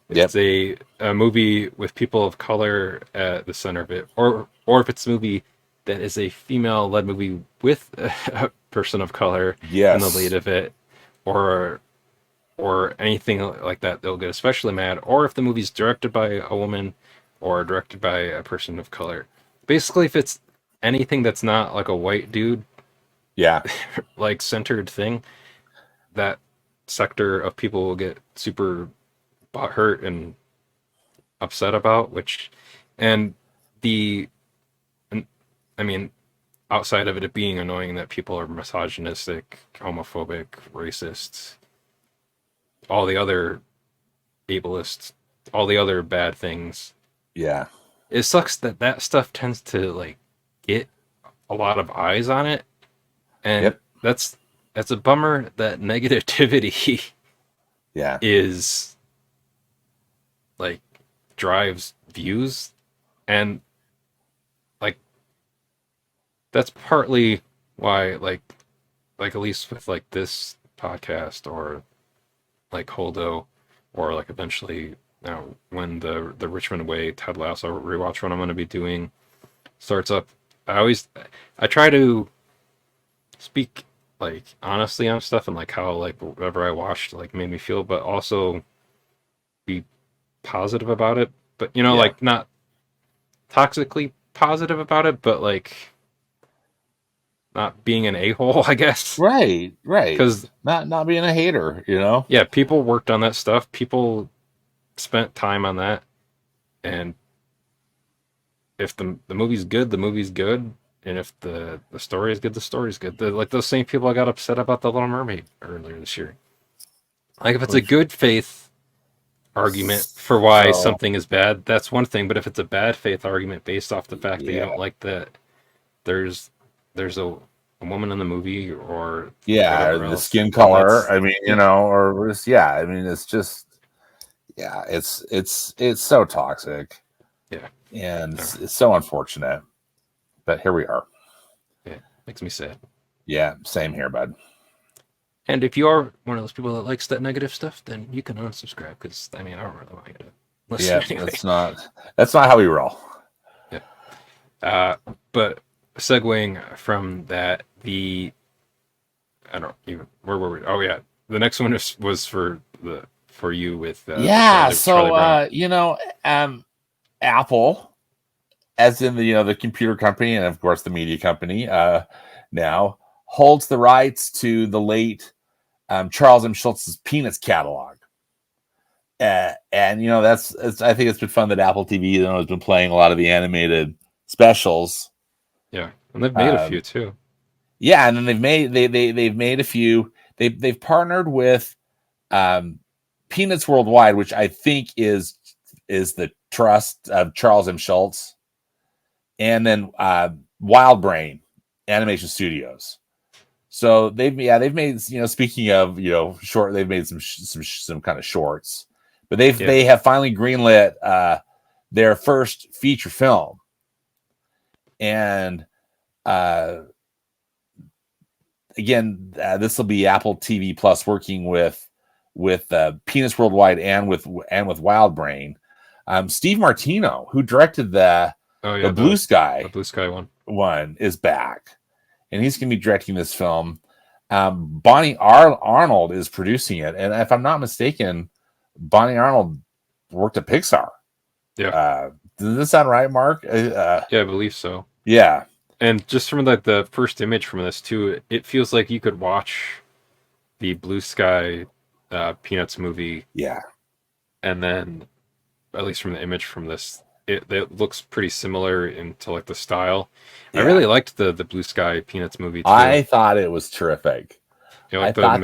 if it's a movie with people of color at the center of it, or if it's a movie that is a female-led movie with a person of color in the lead of it, or anything like that, they'll get especially mad. Or if the movie's directed by a woman or directed by a person of color. Basically, if it's anything that's not like a white dude, like centered thing, that sector of people will get super butthurt and upset about. I mean, outside of it being annoying that people are misogynistic, homophobic, racist, all the other ableists, all the other bad things. Yeah. It sucks that stuff tends to like get a lot of eyes on it. And that's a bummer that negativity is like drives views, and like that's partly why like at least with like this podcast, or like Holdo, or like eventually when the Richmond Way Ted Lasso rewatch one I'm going to be doing starts up, I try to speak like honestly on stuff, and like how like whatever I watched like made me feel, but also be positive about it, but like not toxically positive about it, but like not being an a-hole, I guess. Right. Because not being a hater, Yeah, people worked on that stuff. People spent time on that, and if the movie's good, the movie's good. And if the story is good, the story's good. Like those same people I got upset about The Little Mermaid earlier this year. Like if it's a good faith argument for why something is bad, that's one thing. But if it's a bad faith argument based off the fact that you don't like that there's a woman in the movie, or the skin color, I mean, or I mean, it's just Yeah, it's so toxic. Yeah. And No. it's so unfortunate. But here we are. Yeah. Makes me sad. Yeah, same here, bud. And if you are one of those people that likes that negative stuff, then you can unsubscribe because I mean I don't really want you to listen Yeah, anyway. that's not how we roll. Yeah. But segueing from that, I don't even where were we? Oh yeah, the next one was for you with the Yeah, Charlie so Brown. Apple, as in the computer company and of course the media company, now holds the rights to the late Charles M. Schultz's Peanuts catalog. And I think it's been fun that Apple TV has been playing a lot of the animated specials. Yeah, and they've made a few too. Yeah, and then they've made a few. They've partnered with Peanuts Worldwide, which I think is the trust of Charles M. Schultz, and then Wild Brain Animation Studios. So they've made speaking of short, they've made some kind of shorts, but they have finally greenlit their first feature film, and again, this will be Apple TV Plus working with Peanuts Worldwide and with Wild Brain. Steve Martino, who directed the Blue Sky one, is back, and he's going to be directing this film. Bonnie Arnold is producing it, and if I'm not mistaken, Bonnie Arnold worked at Pixar. Yeah. Does this sound right, Mark? Yeah, I believe so. Yeah. And just from the first image from this too, it feels like you could watch the Blue Sky Peanuts movie. Yeah. And then, at least from the image from this, it looks pretty similar into like the style. Yeah. I really liked the Blue Sky Peanuts movie too. I thought it was terrific. I thought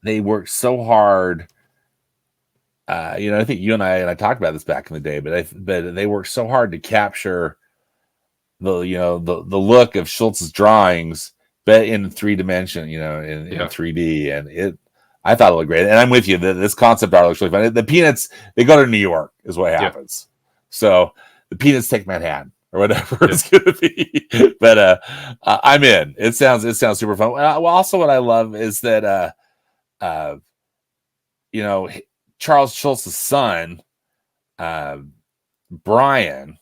they worked so hard. I think you and I talked about this back in the day, but they worked so hard to capture the look of Schultz's drawings, but in 3D, in 3D, and I thought it looked great. And I'm with you. This concept art looks really fun. The Peanuts, they go to New York, is what happens. So the Peanuts take Manhattan or whatever it's going to be. But I'm in. It sounds super fun. Well, also what I love is that Charles Schultz's son, Brian,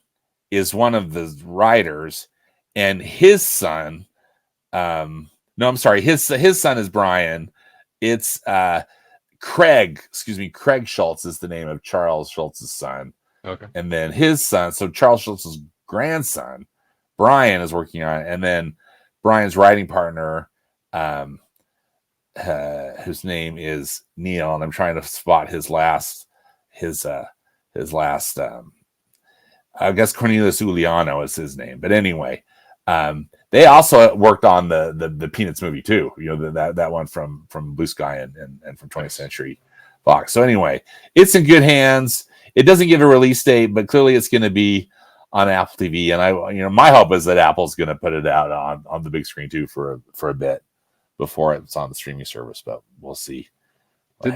is one of the writers, and his son, his son is Brian. It's Craig Schultz is the name of Charles Schultz's son. Okay. And then his son, so Charles Schultz's grandson, Brian, is working on it, and then Brian's writing partner, whose name is Neil, and I'm trying to spot his last. I guess Cornelius Uliano is his name, but anyway, they also worked on the Peanuts movie too. That one from Blue Sky and from 20th Century Fox. So anyway, it's in good hands. It doesn't give a release date, but clearly it's going to be on Apple TV. And my hope is that Apple's going to put it out on the big screen too for a bit before it's on the streaming service. But we'll see. They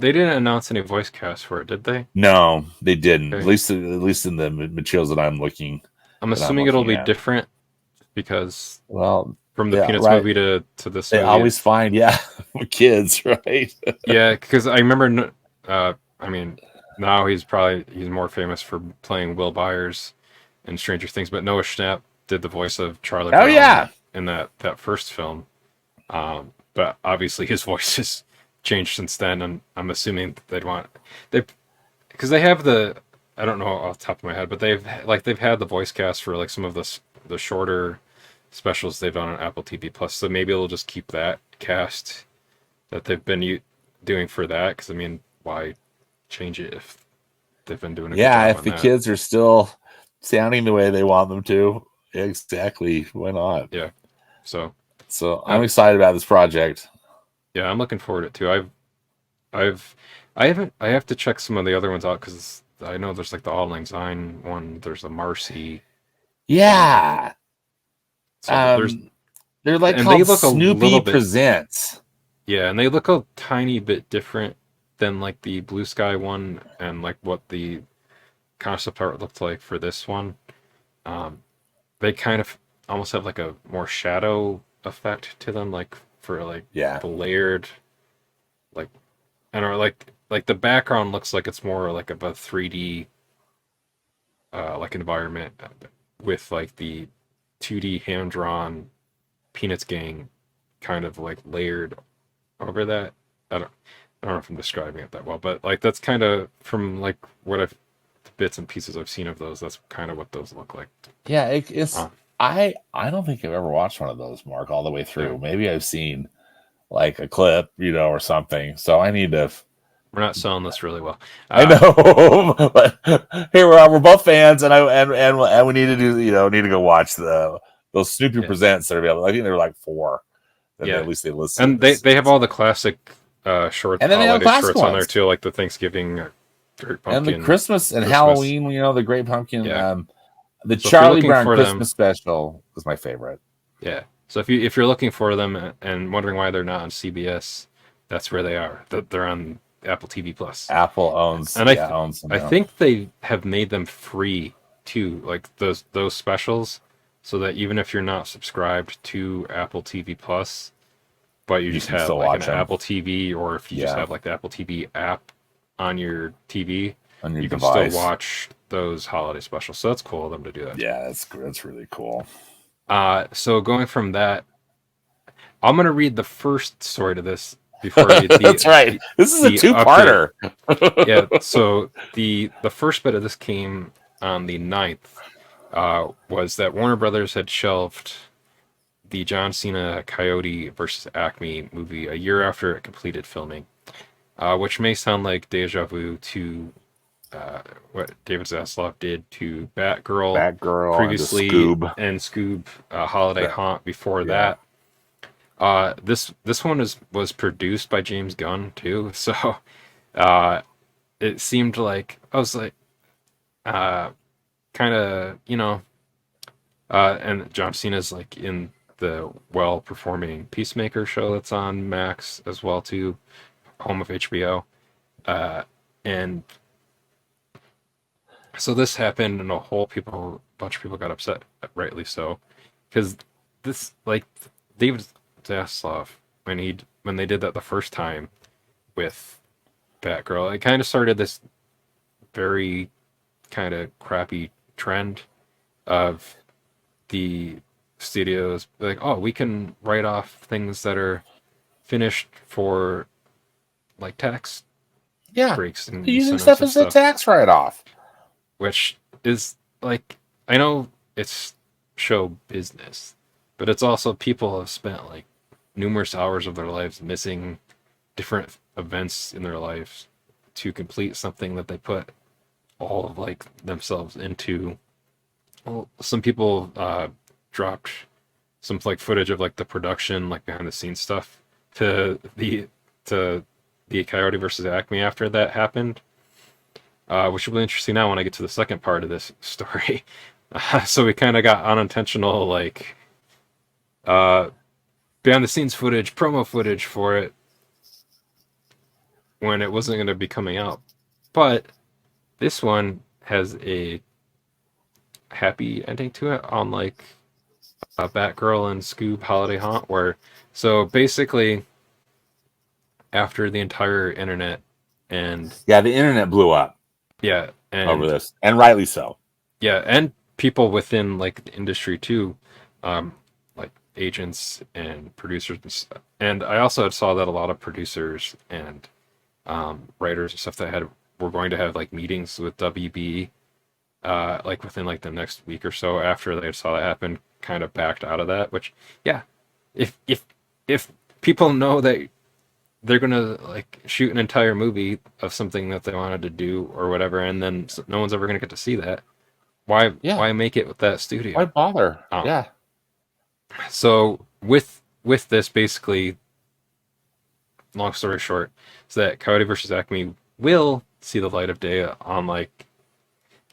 didn't announce any voice cast for it, did they? No, they didn't. Okay. At least in the materials that I'm looking. I'm assuming it'll be different because from the Peanuts movie to this, they always find kids, right? Yeah, because I remember. Now he's more famous for playing Will Byers in Stranger Things, but Noah Schnapp did the voice of Charlie Brown in that first film. But obviously his voice has changed since then, and I'm assuming because they have I don't know off the top of my head, but they've had the voice cast for like some of the shorter specials they've done on Apple TV Plus, so maybe they'll just keep that cast that they've been doing for that, because I mean, why change it if they've been doing a good job if the kids are still sounding the way they want them to, exactly, why not? Yeah, so I'm excited about this project. Yeah, I'm looking forward to it too. I have to check some of the other ones out, because I know there's like the Auld Lang Syne one, there's the Marcy. Yeah. So they're like called Snoopy Presents. Yeah, and they look a tiny bit different than like the Blue Sky one and like what the concept art looked like for this one. Um, they kind of almost have like a more shadow effect to them, like for like Yeah. the layered, like I don't know, like the background looks like it's more like of a 3D like environment with like the 2D hand drawn Peanuts gang kind of like layered over that. I don't know if I'm describing it that well, but like that's kind of from like what I've the bits and pieces I've seen of those. That's kind of what those look like. Yeah, it's Uh, I don't think I've ever watched one of those, Mark, all the way yeah, through. Maybe I've seen like a clip, or something. So I need to. we're not selling this really well. I Uh, know, but here we are. We're both fans, and and we need to do. Need to go watch those Snoopy yeah, presents that are available. I think there were like four that yeah, at least they listed. and they have all the classic short And then they have holiday classic shorts on there ones, too, like the Thanksgiving Great and the Pumpkin Christmas and Christmas. Halloween. The Great Pumpkin. Yeah. The So if you're Charlie looking Brown for them, Christmas special was my favorite. yeah. So if you're looking for them and wondering why they're not on CBS, that's where they are. They're on Apple TV Plus. Apple owns, And owns them I now. think they have made them free too, like those specials, so that even if you're not subscribed to Apple TV Plus, but you You just can have still like an watch them. Apple TV, or if you just Yeah, have like the Apple TV app on your TV, on your you can still device. watch those holiday specials. So that's cool of them to do that. Yeah, that's really cool. So going from that, I'm gonna read the first story to this before I read That's right. This is a the two-parter. yeah, so the first bit of this came on the 9th, was that Warner Brothers had shelved the John Cena Coyote versus Acme movie a year after it completed filming, which may sound like deja vu to what David Zaslav did to Batgirl Batgirl and the previously Scoob. and Scoob Holiday That- Haunt before yeah. that. This one was produced by James Gunn too, so uh, it seemed like I was like uh, kind of and John Cena's like in the well performing Peacemaker show that's on Max as well too, home of HBO, and so this happened and bunch of people got upset, rightly so, because this like David Zaslav when they did that the first time with Batgirl, it kind of started this very kind of crappy trend of the studios like, oh, we can write off things that are finished for like tax Yeah, breaks and using incentives stuff and as a stuff, tax write-off. which is like, I know it's show business, but it's also people have spent like numerous hours of their lives missing different events in their lives to complete something that they put all of like themselves into. Well, some people dropped some like footage of like the production, like behind the scenes stuff to the Coyote versus Acme after that happened, which will be interesting now when I get to the second part of this story. So we kind of got unintentional like uh, behind the scenes footage, promo footage for it when it wasn't going to be coming out, but this one has a happy ending to it, on like Batgirl and Scoob Holiday Haunt, where so basically after the entire internet and Yeah, the internet blew up yeah over and this, and rightly so. yeah and people within like the industry too, like agents and producers and stuff. And I also saw that a lot of producers and writers and stuff that had were going to have like meetings with WB like within like the next week or so after they saw that happen, kind of backed out of that. Which, yeah, if people know that they're gonna like shoot an entire movie of something that they wanted to do or whatever, and then no one's ever gonna get to see that, Yeah, why make it with that why studio? bother? Um, Yeah, so with this, basically, long story short, is that Coyote versus Acme will see the light of day on like,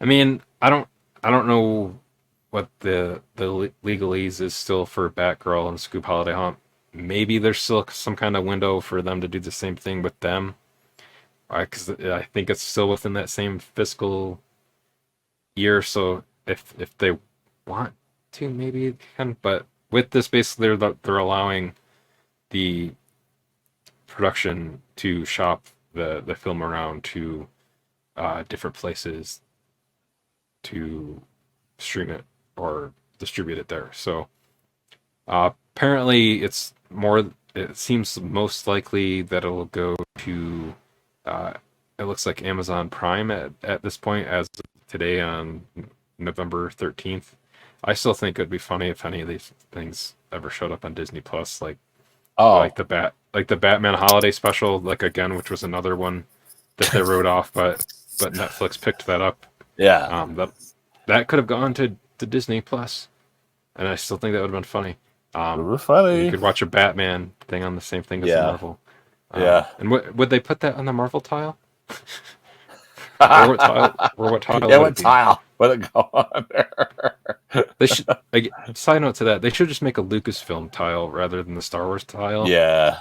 I mean, I don't know what the legalese is still for Batgirl and Scoop Holiday Haunt. Maybe there's still some kind of window for them to do the same thing with them. because I think it's still within that same fiscal year. So if they want to, maybe they can. But with this, basically, they're allowing the production to shop the film around to different places to stream it or distribute it there. So apparently, it's more. It seems most likely that it'll go to. Uh, it looks like Amazon Prime at this point, as of today on November 13th. I still think it'd be funny if any of these things ever showed up on Disney Plus, Oh, like the Batman holiday special, like again, which was another one that they wrote off, but Netflix picked that up. yeah. That that could have gone to Disney Plus, and I still think that would have been funny. It Um, was and you funny. could watch a Batman thing on the same thing as the Yeah. Marvel. Yeah. And would they put that on the Marvel tile, or what tile? Or what tile Yeah, would it what be? tile? What it go on there? They should. Like, side note to that, they should just make a Lucasfilm tile rather than the Star Wars tile, Yeah.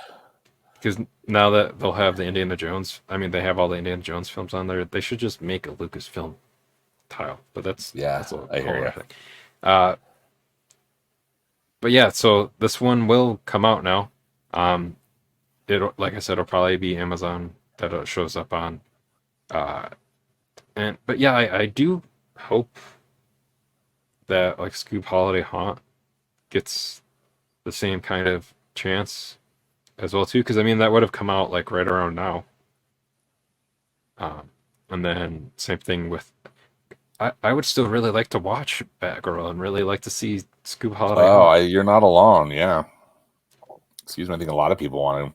because now that they'll have the Indiana Jones, I mean, they have all the Indiana Jones films on there. They should just make a Lucasfilm tile. But Yeah. that's a I whole hear other you. thing. Uh, but yeah, so this one will come out now. Um, like I said, it'll probably be Amazon that it shows up on. Uh, and but yeah, I do hope that like Scoob Holiday Haunt gets the same kind of chance as well too, because I mean that would have come out like right around now. And then same thing with I would still really like to watch Batgirl and really like to see Scoob Holiday Oh, Haunt. you're not alone. Yeah. Excuse me. I think a lot of people want to.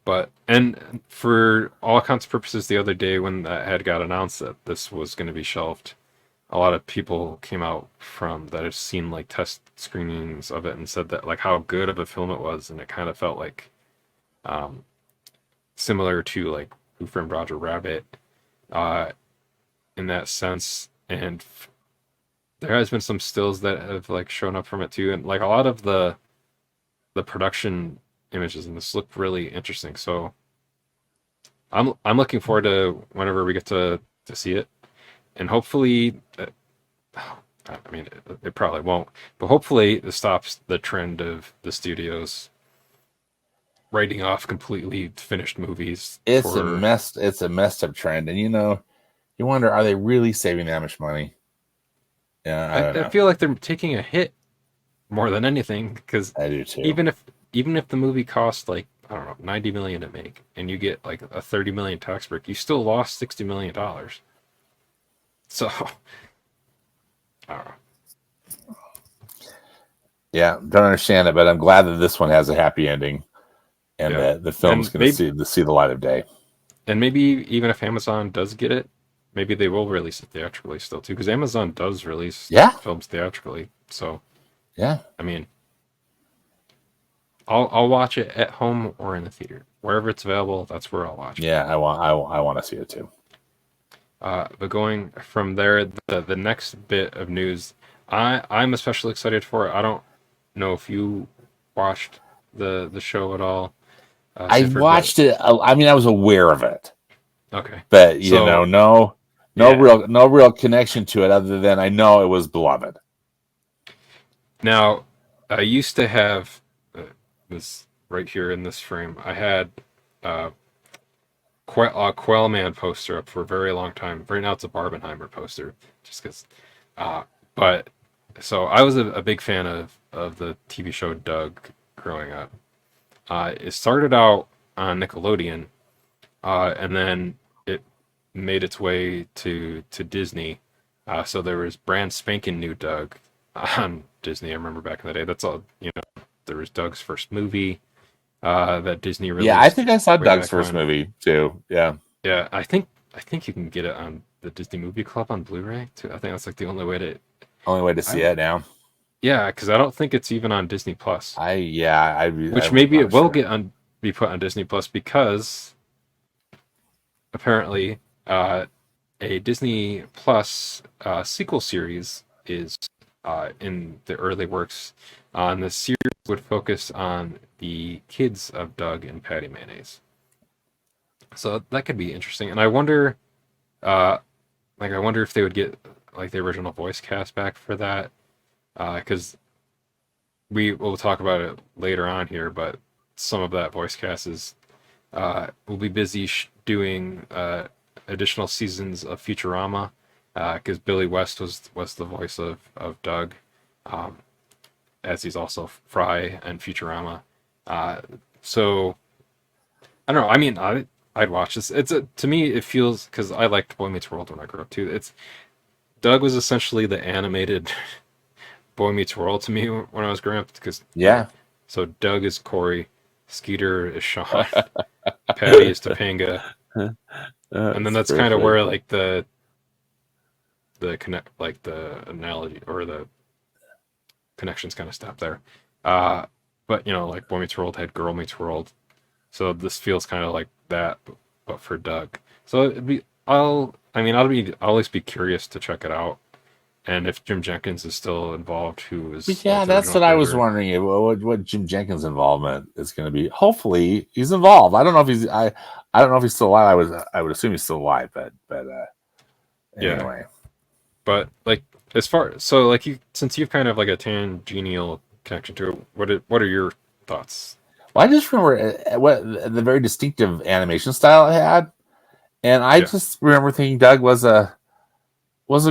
But and for all accounts and purposes, the other day when that had got announced that this was going to be shelved, a lot of people came out from that have seen like test screenings of it and said that like how good of a film it was, and it kind of felt like um, similar to like Who Framed Roger Rabbit uh, in that sense. And there has been some stills that have like shown up from it too, and like a lot of the production images in this look really interesting. So I'm looking forward to whenever we get to see it, and hopefully, I mean, it probably won't, but hopefully it stops the trend of the studios writing off completely finished movies for. It's a messed up trend. And you wonder, are they really saving that much money? Yeah, I don't I know. feel like they're taking a hit more than anything because I do too. even if the movie cost like I don't know 90 million to make and you get like a 30 million tax break, you still lost 60 million dollars. So I don't know. Yeah, don't understand it, but I'm glad that this one has a happy ending and Yeah, that the film's and going to maybe see the light of day. even if Amazon does get it, maybe they will release it theatrically still too, because Amazon does release Yeah, films theatrically. So yeah, I mean, I'll watch it at home or in the theater, wherever it's available. That's where I'll watch it. yeah. I want to see it too. But going from there, the next bit of news, I'm especially excited for it. I don't know if you watched the show at all, I Sanford, but watched it. I mean, I was aware of it, okay. but So yeah, no real connection to it other than I know it was beloved. now I used to have this right here in this frame. I had uh, a Quellman poster up for a very long time. Right now it's a Barbenheimer poster, just because. But so I was a big fan of the TV show Doug growing up. It started out on Nickelodeon, and then it made its way to Disney. So there was brand spanking new Doug on Disney. I remember back in the day. That's all. There was Doug's first movie that Disney Yeah, I released think I saw way Doug's back first when. movie too. Yeah, Yeah, I think you can get it on the Disney Movie Club on Blu-ray too. I think that's like the only way to. only way to I see it now. Yeah, because I don't think it's even on Disney Plus. I'm Which maybe not it will sure. be put on Disney Plus because apparently a Disney Plus sequel series is in the early works. And the series would focus on the kids of Doug and Patty Mayonnaise. So that could be interesting. And I wonder, uh, like, I wonder if they would get like the original voice cast back for that, because we will talk about it later on here. But some of that voice cast is will be busy doing additional seasons of Futurama, because Billy West was the voice of Doug, um, as he's also Fry and Futurama. Uh, so I don't know. I mean, I'd watch this. To me it feels, because I liked Boy Meets World when I grew up too. It's Doug was essentially the animated Boy Meets World to me when I was growing up. Because Yeah. so Doug is Corey, Skeeter is Sean, Patty is Topanga, and then that's kind of where like the connect, like the analogy or the connections kind of stop there. Uh, but like Boy Meets World had Girl Meets World, so this feels kind of like that, but for Doug. So it'd be, I'll always be curious to check it out, and if Jim Jenkins is still involved, who is Yeah, like the that's original what I was creator. wondering. What Jim Jenkins' involvement is going to be. Hopefully, he's involved. I don't know if he's. I don't know if he's still alive. I would assume he's still alive. But Yeah, anyway, but like as far so like you since you've kind of like a tangential connection to it, what are your thoughts? well, I just remember what the very distinctive animation style it had, and I Yeah, just remember thinking Doug was a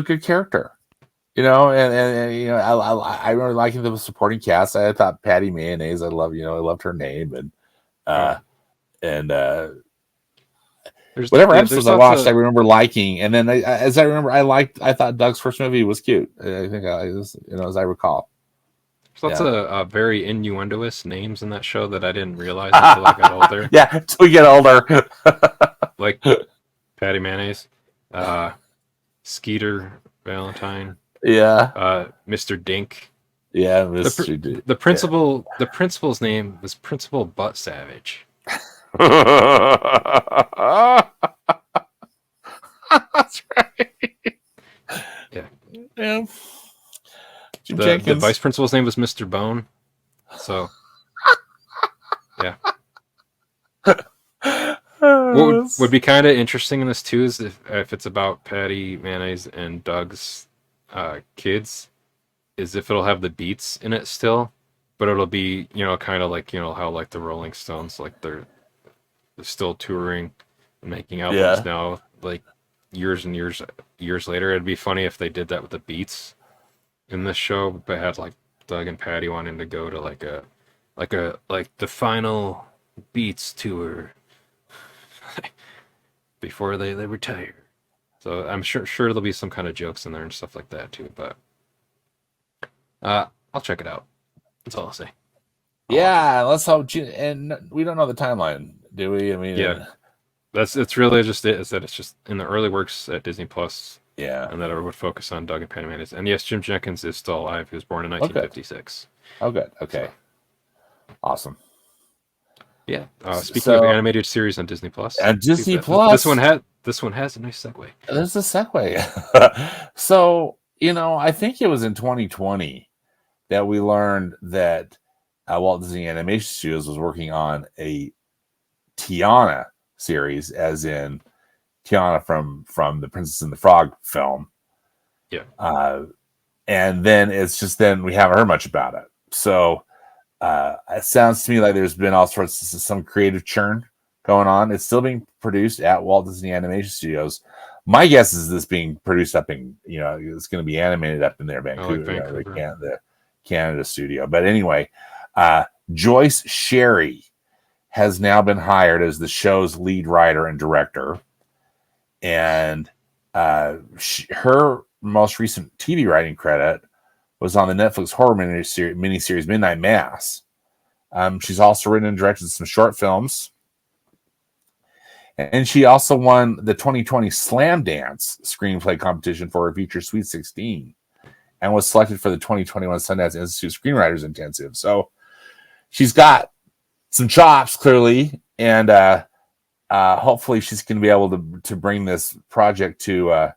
good character. And I remember liking the supporting cast. I thought Patty Mayonnaise. I loved her name, oh, uh, and there's whatever yeah, episodes there's I lots watched, I of remember liking. And then, as I remember, I thought Doug's first movie was cute. I think as I recall. there's lots Yeah, of very innuendoous names in that show that I didn't realize until I got older, yeah. Until we get older. like Patty Mayonnaise, uh, Skeeter Valentine, Yeah, Mr. Dink. yeah, The pr- Mr. D. the Yeah. principal's name was Principal Butt Savage. That's right. Yeah. Yeah. Jim The Jenkins. vice principal's name was Mr. Bone. So yeah. What would be kind of interesting in this too is if it's about Patty Mayonnaise and Doug's kids, is if it'll have the Beats in it still, but it'll be kind of like how like the Rolling Stones, like they're still touring and making albums Yeah. now, like years and years later. It'd be funny if they did that with the Beats in this show, but had like Doug and Patty wanting to go to like the final Beats tour before they retire. So I'm sure there'll be some kind of jokes in there and stuff like that too. But I'll check it out. That's all I'll say. I'll watch it. Yeah, let's hope. And we don't know the timeline, do we? I mean, Yeah, it's really just it, is that it's just in the early works at Disney Plus, yeah. and that it would focus on Doug and Patty Mayonnaise. And yes, Jim Jenkins is still alive. He was born in Oh, good. 1956. Oh, good. So Okay. Awesome. yeah. Speaking of So, animated series on Disney Plus, and see Disney this one Plus, has a nice segue. there's a segue. So, I think it was in 2020 that we learned that Walt Disney Animation Studios was working on a Tiana series, as in Tiana from the Princess and the Frog film. Yeah. And then then we haven't heard much about it. So it sounds to me like there's been all sorts of some creative churn going on. It's still being produced at Walt Disney Animation Studios. My guess is this being produced up in, it's going to be animated up in their Vancouver, Vancouver. The Canada studio. But anyway, Joyce Sherry has now been hired as the show's lead writer and director. And her most recent TV writing credit was on the Netflix horror miniseries Midnight Mass. She's also written and directed some short films. And she also won the 2020 Slam Dance screenplay competition for her feature Sweet 16 and was selected for the 2021 Sundance Institute Screenwriters Intensive. So she's got some chops, clearly, and hopefully she's going to be able to bring this project to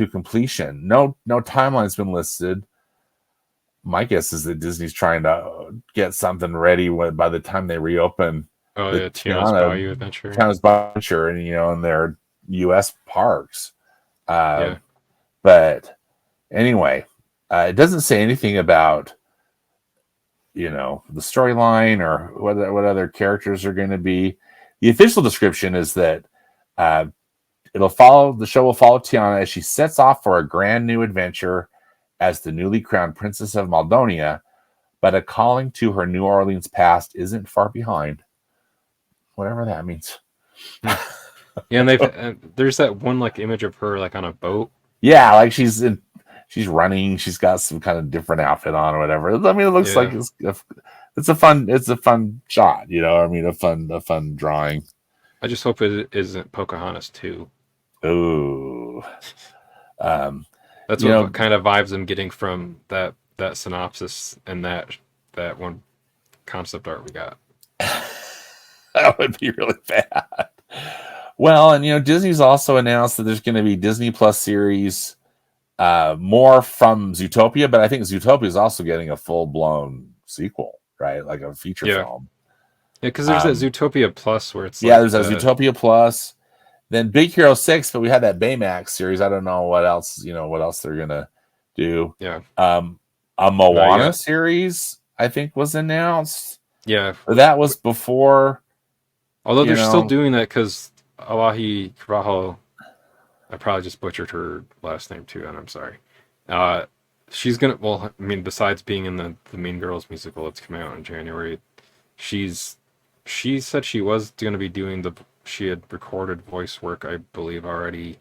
completion. No timeline's been listed. My guess is that Disney's trying to get something ready by the time they reopen Oh the yeah, Tiana's Bayou Adventure. Tiana's Adventure, and in their U.S. parks. Yeah. But anyway, it doesn't say anything about the storyline or what other characters are going to be. The official description is that uh, the show will follow Tiana as she sets off for a grand new adventure as the newly crowned Princess of Maldonia, but a calling to her New Orleans past isn't far behind. Whatever that means. Yeah, and there's that one like image of her like on a boat. Yeah, like she's running. She's got some kind of different outfit on or whatever. I mean, it looks like it's a fun shot. I mean, a fun drawing. I just hope it isn't Pocahontas too. Ooh. That's what kind of vibes I'm getting from that synopsis and that one concept art we got. That would be really bad. Well, and Disney's also announced that there's going to be Disney Plus series, more from Zootopia, but I think Zootopia is also getting a full blown sequel, right? Like a feature film. Yeah, because there's that Zootopia Plus where it's there's a Zootopia Plus. Then Big Hero 6, but we had that Baymax series. I don't know what else they're gonna do. Yeah. A Moana series, I think, was announced. Yeah. That was before. Although they're still doing that because Alahi Karaho, I probably just butchered her last name too, and I'm sorry. She's gonna. Well, I mean, besides being in the Mean Girls musical that's coming out in January, she said she was going to be doing she had recorded voice work, I believe, already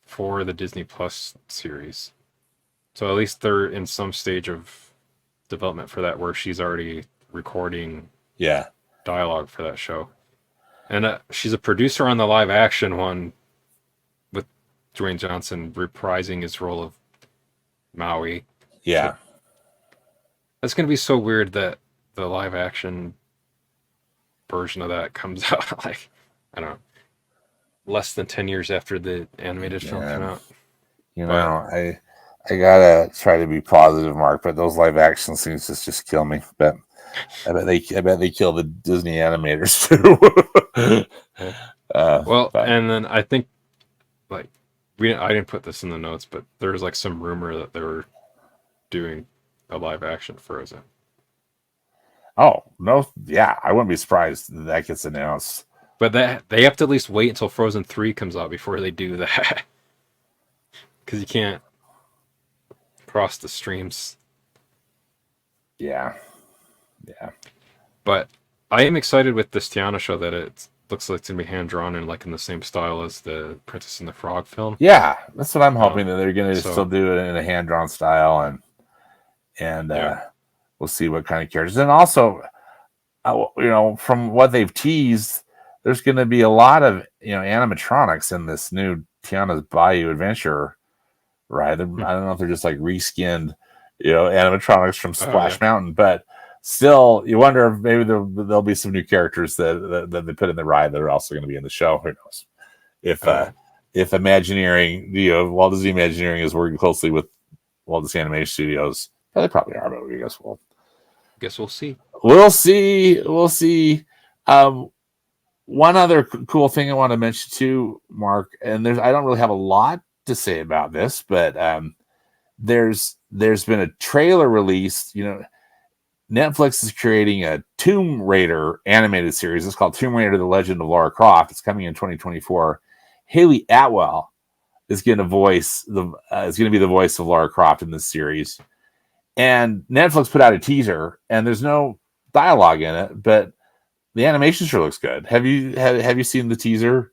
for the Disney Plus series. So at least they're in some stage of development for that where she's already recording dialogue for that show. And she's a producer on the live action one with Dwayne Johnson reprising his role of Maui. Yeah. So that's going to be so weird that the live action version of that comes out like, I don't know, less than 10 years after the animated film came out. I gotta try to be positive, Mark, but those live action scenes just kill me. But I bet they kill the Disney animators too. And then I think I didn't put this in the notes, but there's like some rumor that they were doing a live action Frozen. Oh no! Yeah, I wouldn't be surprised that gets announced. But they have to at least wait until Frozen 3 comes out before they do that, because you can't cross the streams. Yeah. But I am excited with this Tiana show that it looks like it's gonna be hand drawn and like in the same style as the Princess and the Frog film. Yeah, that's what I'm hoping, that they're gonna still do it in a hand drawn style, and we'll see what kind of characters. And also, from what they've teased, there's going to be a lot of animatronics in this new Tiana's Bayou Adventure ride. I don't know if they're just like reskinned, animatronics from Splash Mountain, but still, you wonder if maybe there'll be some new characters that they put in the ride that are also going to be in the show. Who knows? If Imagineering, Walt Disney Imagineering is working closely with Walt Disney Animation Studios, they probably are, but I guess we'll see. We'll see. One other cool thing I want to mention too, Mark, and I don't really have a lot to say about this, but there's been a trailer released. Netflix is creating a Tomb Raider animated series. It's called Tomb Raider: The Legend of Lara Croft. It's coming in 2024. Haley Atwell is going to be the voice of Lara Croft in this series. And Netflix put out a teaser, and there's no dialogue in it, but the animation sure looks good. Have you seen the teaser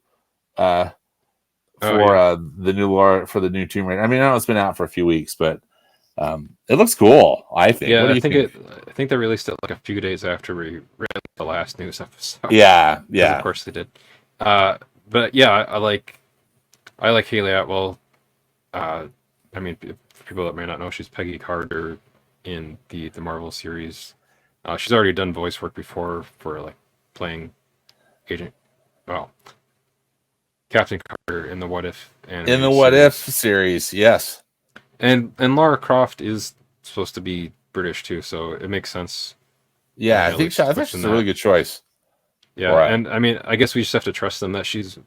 the new Tomb Raider? I mean, I know it's been out for a few weeks, but it looks cool, I think. Yeah, I think they released it like a few days after we read the last news episode. Yeah. Of course they did. But yeah, I like Haley Atwell. I mean, for people that may not know, she's Peggy Carter in the Marvel series. She's already done voice work before for like playing Captain Carter in the What If series, yes. And Lara Croft is supposed to be British too, so it makes sense. Yeah, I think she's a really good choice. Yeah, Right. and I mean, I guess we just have to trust them that she's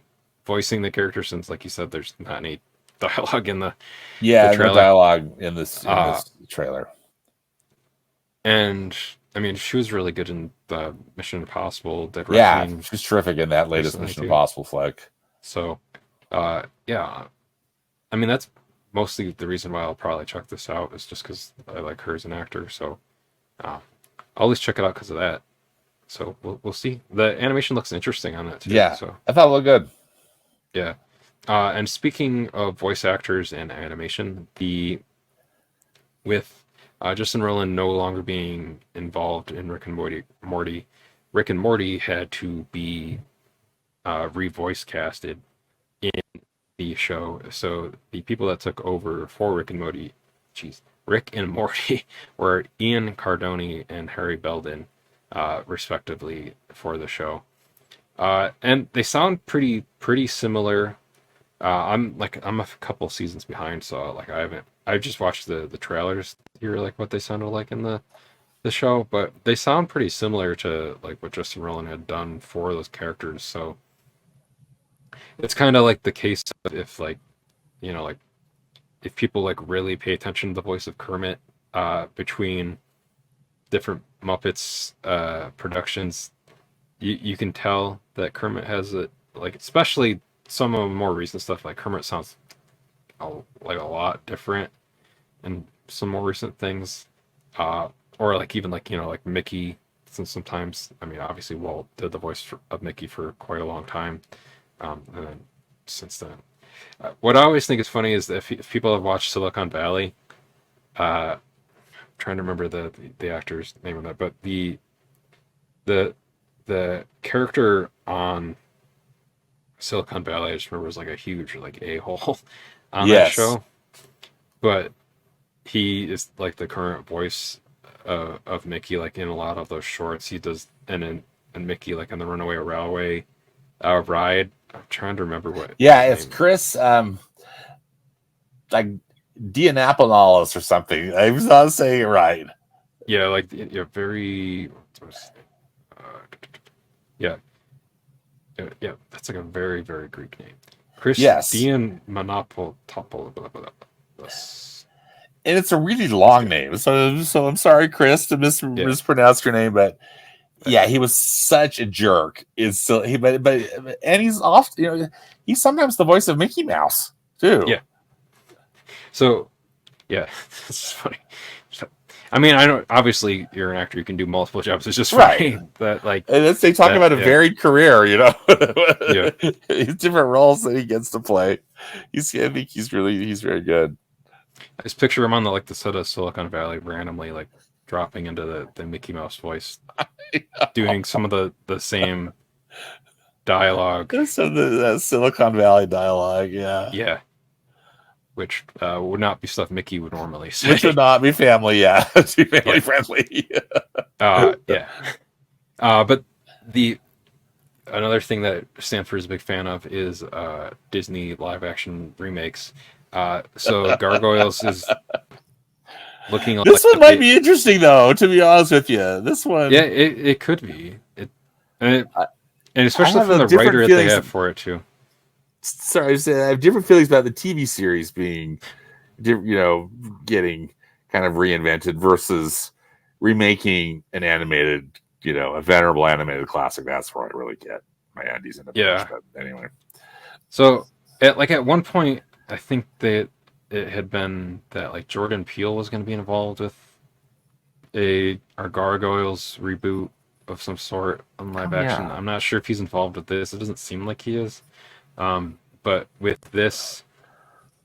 voicing the character since, like you said, there's not any dialogue in the Yeah, no trailer. dialogue in this Uh, trailer. and I mean, she was really good in the Mission Impossible Dead Yeah, Reckoning she's terrific in that latest recently Mission too. Impossible flick. So, yeah, I mean, that's mostly the reason why I'll probably check this out is just because I like her as an actor. So, uh, I'll always check it out because of that. So we'll see. The animation looks interesting on that too. Yeah, So I thought it looked good. yeah. And speaking of voice actors and animation, the with Justin Roiland no longer being involved in Morty, Rick and Morty had to be revoice casted in the show. So the people that took over for Rick and Morty were Ian Cardoni and Harry Belden, respectively, for the show. And they sound pretty similar. I'm a couple seasons behind, so like I just watched the trailers to hear like what they sounded like in the show, but they sound pretty similar to like what Justin Roiland had done for those characters. So it's kind of like the case of if like like if people like really pay attention to the voice of Kermit between different Muppets productions, you can tell that Kermit has it like especially some of the more recent stuff like Kermit sounds like a lot different in some more recent things, or like even like like Mickey. Since sometimes I mean obviously Walt did the voice of Mickey for quite a long time, and then since then, what I always think is funny is that if people have watched Silicon Valley, I'm trying to remember the actor's name of that, but the the character on Silicon Valley, I just remember was like a huge like a-hole on that Yes. show, but he is like the current voice of Mickey, like in a lot of those shorts he does, and Mickey like on the Runaway Railway ride. I'm trying to remember what Yeah, his it's name. Chris like Dianapolis or something. I was not saying it right. Yeah, like very. Uh, yeah, yeah, that's like a very very Greek name. Chris Yes. Dian Manopoulos. And it's a really This long guy. name. So I'm sorry, Chris, to Yeah, mispronounce your name, but yeah, he was such a jerk. Is still he but and he's off, he's sometimes the voice of Mickey Mouse too. yeah. So yeah, it's funny. So, I mean, I know obviously you're an actor; you can do multiple jobs. It's just Right. funny that like And they talk that. about a Yeah, varied career, yeah. He's different roles that he gets to play. I think he's very good. I just picture him on the set of Silicon Valley, randomly like dropping into the Mickey Mouse voice, doing some of the same dialogue. So that Silicon Valley dialogue, yeah. Yeah, which would not be stuff Mickey would normally Which would say. not be family, yeah. Too family Yeah, friendly. yeah. But the another thing that Stanford is a big fan of is Disney live action remakes. So Gargoyles is looking like This one might be interesting, though. To be honest with you, this one, yeah, it could be and I, and I especially have from a the different writer that they feelings. have for it too. Sorry, I have different feelings about the TV series being, getting kind of reinvented versus remaking an animated, a venerable animated classic. That's where I really get my undies in a pinch. Yeah. But anyway, So at one point, I think that it had been that like Jordan Peele was going to be involved with our Gargoyles reboot of some sort on live oh action. yeah, I'm not sure if he's involved with this. It doesn't seem like he is. But with this,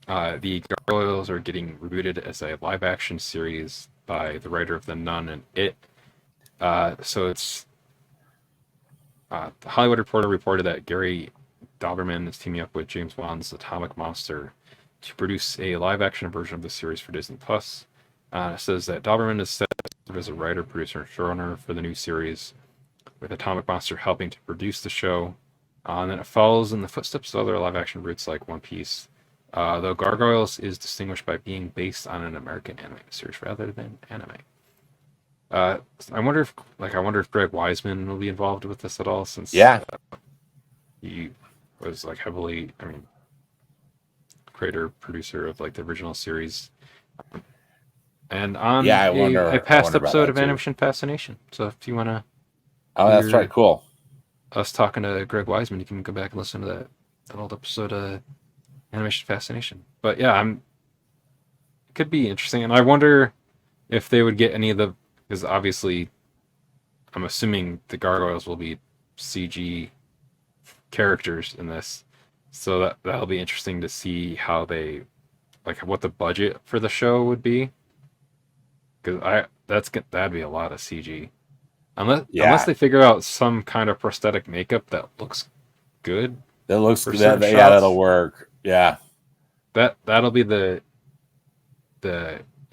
the Gargoyles are getting rebooted as a live action series by the writer of The Nun and It. So it's the Hollywood Reporter reported that Gary Dauberman is teaming up with James Wan's Atomic Monster to produce a live action version of the series for Disney Plus. It says that Dauberman is set as a writer, producer, and showrunner for the new series, with Atomic Monster helping to produce the show. And then it follows in the footsteps of other live action roots like One Piece. Though Gargoyles is distinguished by being based on an American animated series rather than anime. Uh, I wonder if Greg Weisman will be involved with this at all, since Yeah, he was like heavily, I mean, creator producer of like the original series, and yeah. on I a wonder. I past wonder about episode that of too. Animation Fascination. So if you want to Oh, that's right. hear Cool. us talking to Greg Weisman, you can go back and listen to that old episode of Animation Fascination. But yeah, it could be interesting, and I wonder if they would get any of the, because obviously I'm assuming the gargoyles will be CG characters in this, so that'll be interesting to see how they, like, what the budget for the show would be, because that'd be a lot of CG, unless Yeah, they figure out some kind of prosthetic makeup that looks good that looks for that. certain Yeah, that'll shots. work. Yeah, That'll be the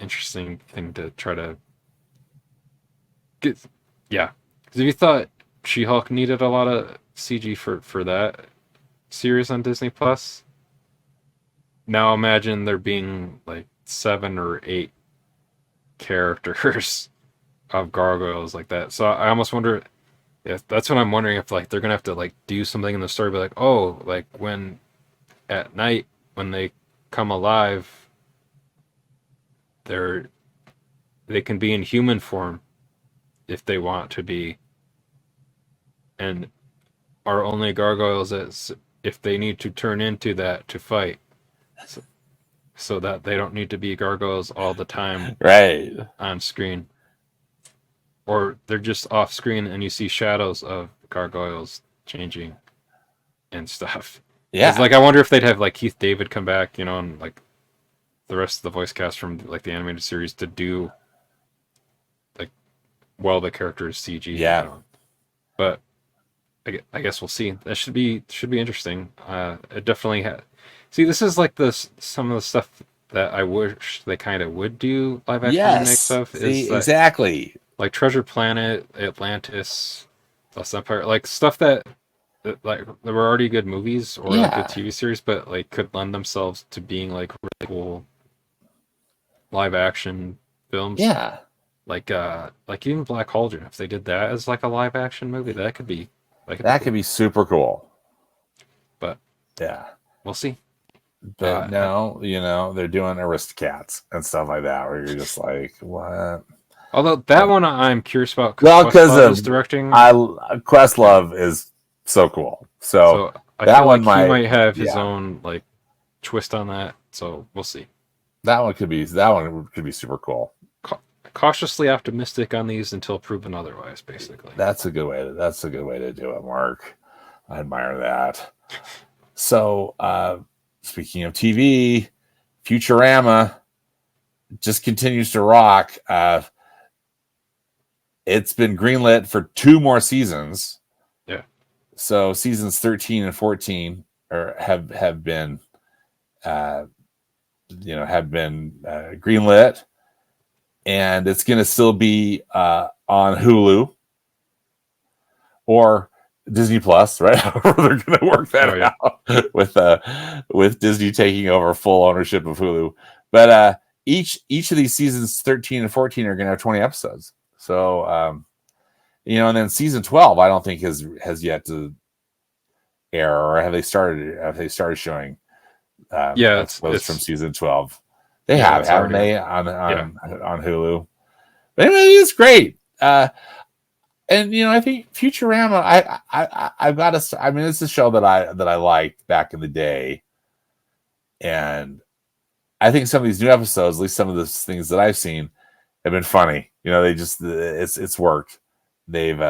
interesting thing to try to get. Yeah, because if you thought She-Hulk needed a lot of CG for that series on Disney Plus, now imagine there being like 7 or 8 characters of gargoyles like that. So I almost wonder if that's what I'm wondering, if like they're gonna have to like do something in the story, be like, oh, like when at night when they come alive, they're they can be in human form if they want to be, and are only gargoyles if they need to turn into that to fight, so, so that they don't need to be gargoyles all the time right. on screen, or they're just off screen and you see shadows of gargoyles changing and stuff. Because Yeah, like I wonder if they'd have like Keith David come back, and like the rest of the voice cast from like the animated series to do like, well, the character is CG. yeah, But I guess we'll see. That should be interesting. It definitely See, this is like some of the stuff that I wish they kind of would do live action remakes yes. of, is See, that exactly. like Treasure Planet, Atlantis, Lost Empire, like stuff that like there were already good movies or like good Yeah, TV series, but like could lend themselves to being like really cool live action films. yeah. Like even Black Cauldron, if they did that as like a live action movie, that could be That could cool. be super cool. But Yeah. we'll see. But I, no, they're doing Aristocats and stuff like that, where you're just like, what? although that one I'm curious about because Well, because Questlove is of directing. Yeah, Questlove is so cool. So so I that feel one like he might, might have his yeah, own like twist on that. So we'll see. that one could be super cool. Cautiously optimistic on these until proven otherwise, basically. That's a good way to do it, Mark. I admire that. So, speaking of TV, Futurama just continues to rock. It's been greenlit for 2 more seasons. Yeah. So seasons 13 and 14 have been greenlit, and it's going to still be on Hulu or Disney Plus, right? However, they're going to work Oh that yeah. out with Disney taking over full ownership of Hulu. But each of these seasons, 13 and 14, are going to have 20 episodes. So and then season 12, I don't think has yet to air, or have they started? Have they started showing Yeah, episodes from it's season 12? They yeah, have, it's haven't already on. they, on Yeah. on Hulu? But anyway, it's great. And I think Futurama. I've got to. I mean, it's a show that I liked back in the day, and I think some of these new episodes, at least some of the things that I've seen, have been funny. They just it's worked. They've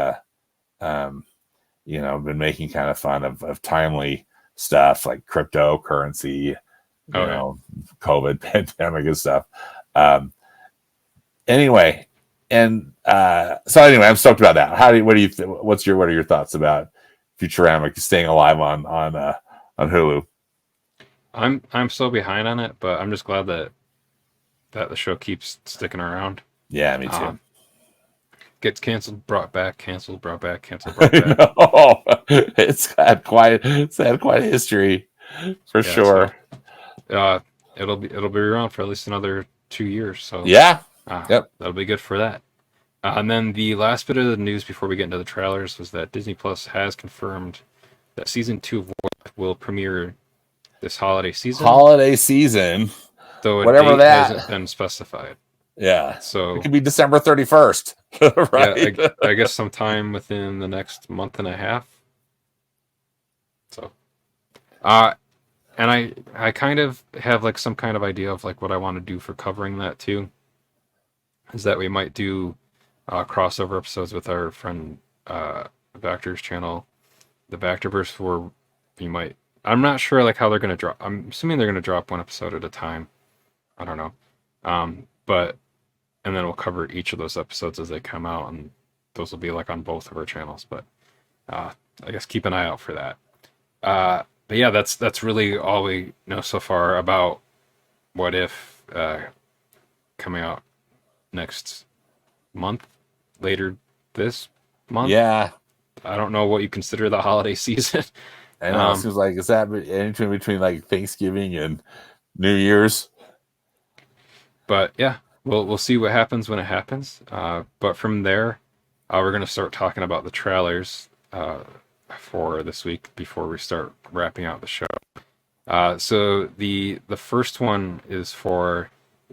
um, been making kind of fun of timely stuff like cryptocurrency, Oh yeah. COVID pandemic and stuff. Anyway, and so anyway, I'm stoked about that. What are your thoughts about Futurama staying alive on Hulu? I'm so behind on it, but I'm just glad that the show keeps sticking around. Yeah, me too. Um, Gets canceled, brought back, canceled, brought back, canceled, brought I back. know. It's had quite a history for Yeah, so sure. uh, it'll be around for at least another 2 years. So Yeah. Yep. that'll be good for that. And then the last bit of the news before we get into the trailers was that Disney Plus has confirmed that season 2 of What will premiere this holiday season, Holiday season, though a whatever date that. hasn't been specified. Yeah. So it could be December 31st, right? yeah, I guess sometime within the next month and a half. So, and I kind of have like some kind of idea of like what I want to do for covering that too. Is that we might do crossover episodes with our friend Vactor's channel, the Vactorverse, where we might. I'm not sure like how they're gonna drop. I'm assuming they're gonna drop one episode at a time. I don't know, but and then we'll cover each of those episodes as they come out, and those will be like on both of our channels. But I guess keep an eye out for that. But yeah, that's really all we know so far about What If coming out next month, later this month. Yeah. I don't know what you consider the holiday season. I know. It seems like is that anything between like Thanksgiving and New Year's? But yeah, we'll see what happens when it happens. But from there, we're gonna start talking about the trailers for this week before we start wrapping out the show. So the first one is for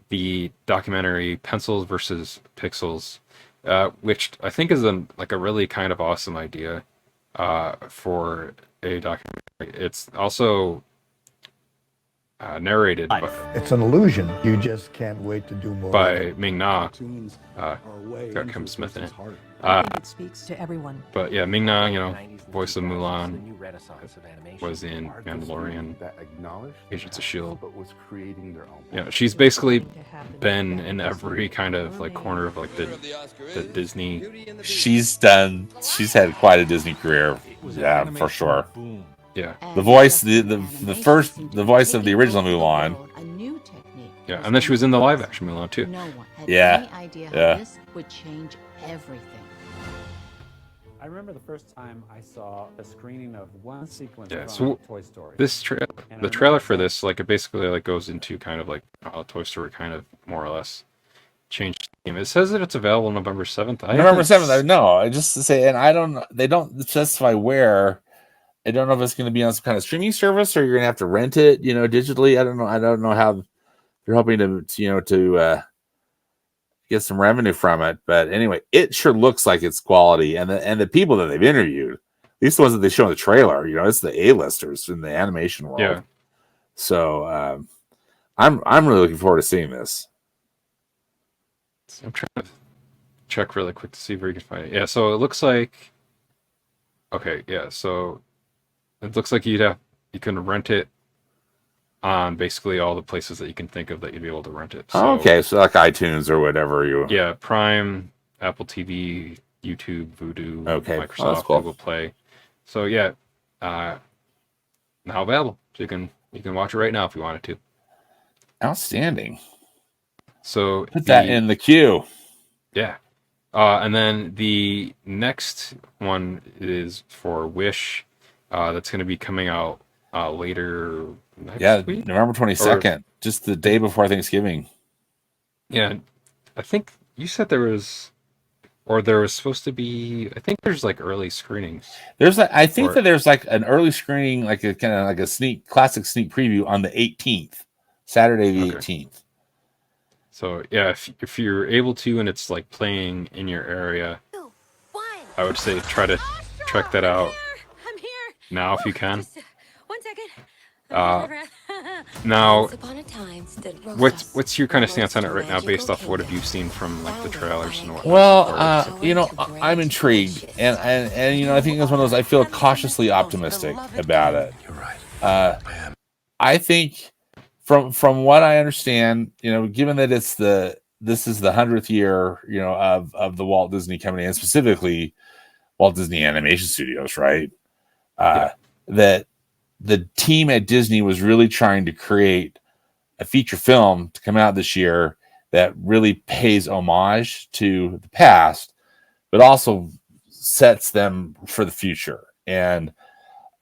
the documentary Pencils versus Pixels, which I think is a really kind of awesome idea for a documentary. It's also narrated It's an illusion. You just can't wait to do more. by Ming Na. Got Kim Smith in it. It speaks to everyone. But yeah, Ming Na, voice of Mulan, was in Mandalorian, Agents of S.H.I.E.L.D. Yeah, she's basically been in every kind of like corner of like the Disney. She's had quite a Disney career, yeah, for sure. Yeah, The voice, the voice of the original Mulan. yeah, and then she was in the live action Mulan too. No one had Yeah, any idea how yeah. this would change everything. I remember the first time I saw a screening of one sequence Yeah, from so Toy Story. The trailer for this, like, it basically like goes into kind of like how Toy Story kind of more or less changed the game. It says that it's available November 7th. November 7th. No, I just to say, and I don't. They don't specify where. I don't know if it's going to be on some kind of streaming service or you're going to have to rent it, digitally. I don't know. I don't know how you're hoping to get some revenue from it. But anyway, it sure looks like it's quality, and the people that they've interviewed, at least the ones that they show in the trailer, it's the A-listers in the animation world. Yeah. So I'm really looking forward to seeing this. I'm trying to check really quick to see where you can find it. Yeah, so it looks like. Okay, yeah, so it looks like you can rent it on basically all the places that you can think of that you'd be able to rent it. So, Okay, so like iTunes or whatever you. yeah, Prime, Apple TV, YouTube, Vudu, Okay. Microsoft, Oh, that's cool. Google Play. So yeah, now available. So you can watch it right now if you wanted to. Outstanding. So Put that in the queue. Yeah. And then the next one is for Wish. That's going to be coming out later next week. November 22nd, just the day before Thanksgiving. Yeah, I think you said there was supposed to be. I think there's like early screenings. I think that there's like an early screening, like a kind of like a classic sneak preview on the 18th, Saturday the 18th. So yeah, if you're able to, and it's like playing in your area, I would say try to check that out. I'm here. Now if you can. Just, 1 second. Now, Once upon a time stood what's your kind of stance on it right now, based off what have you seen from like the trailers and what? Well, I'm intrigued, and I think it's one of those. I feel cautiously optimistic about it. You're right. I think from what I understand, given that this is the 100th year, of the Walt Disney Company, and specifically Walt Disney Animation Studios, right? That the team at Disney was really trying to create a feature film to come out this year that really pays homage to the past, but also sets them for the future. And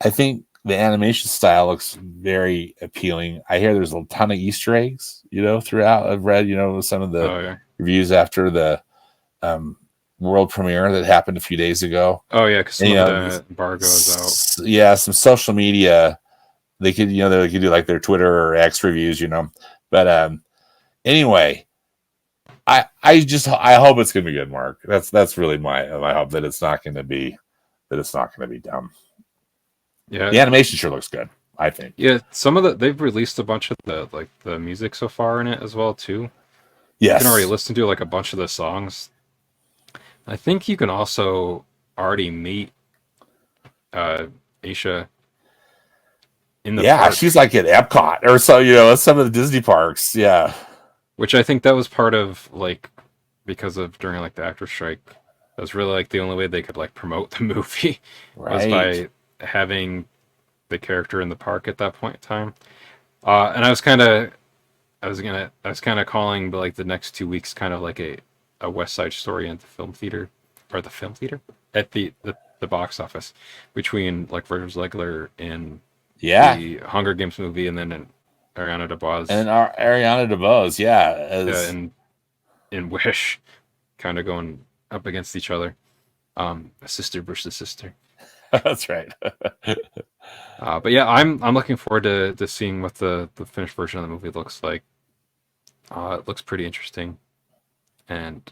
I think the animation style looks very appealing. I hear there's a ton of Easter eggs, throughout. I've read, some of the reviews after the world premiere that happened a few days ago. Oh yeah, because some And, of the embargo is out. Yeah, some social media. They could, they could do like their Twitter or X reviews, But anyway, I hope it's gonna be good, Mark. That's really my hope, that it's not gonna be dumb. Yeah, The animation sure looks good, I think. yeah. They've released a bunch of the music so far in it as well too. Yes. You can already listen to like a bunch of the songs. I think you can also already meet Aisha in the park, she's like at Epcot or so, some of the Disney parks. Yeah. which I think that was part of because of during like the actor strike. That was really like the only way they could like promote the movie was by having the character in the park at that point in time. And I was kind of calling like the next 2 weeks kind of like a West Side Story at the film theater at the box office between like Virgil Zegler in the Hunger Games movie and then Ariana DeBose and Ariana DeBose, in Wish, kind of going up against each other, a sister versus sister. That's right. But yeah, I'm looking forward to seeing what the finished version of the movie looks like. It looks pretty interesting, and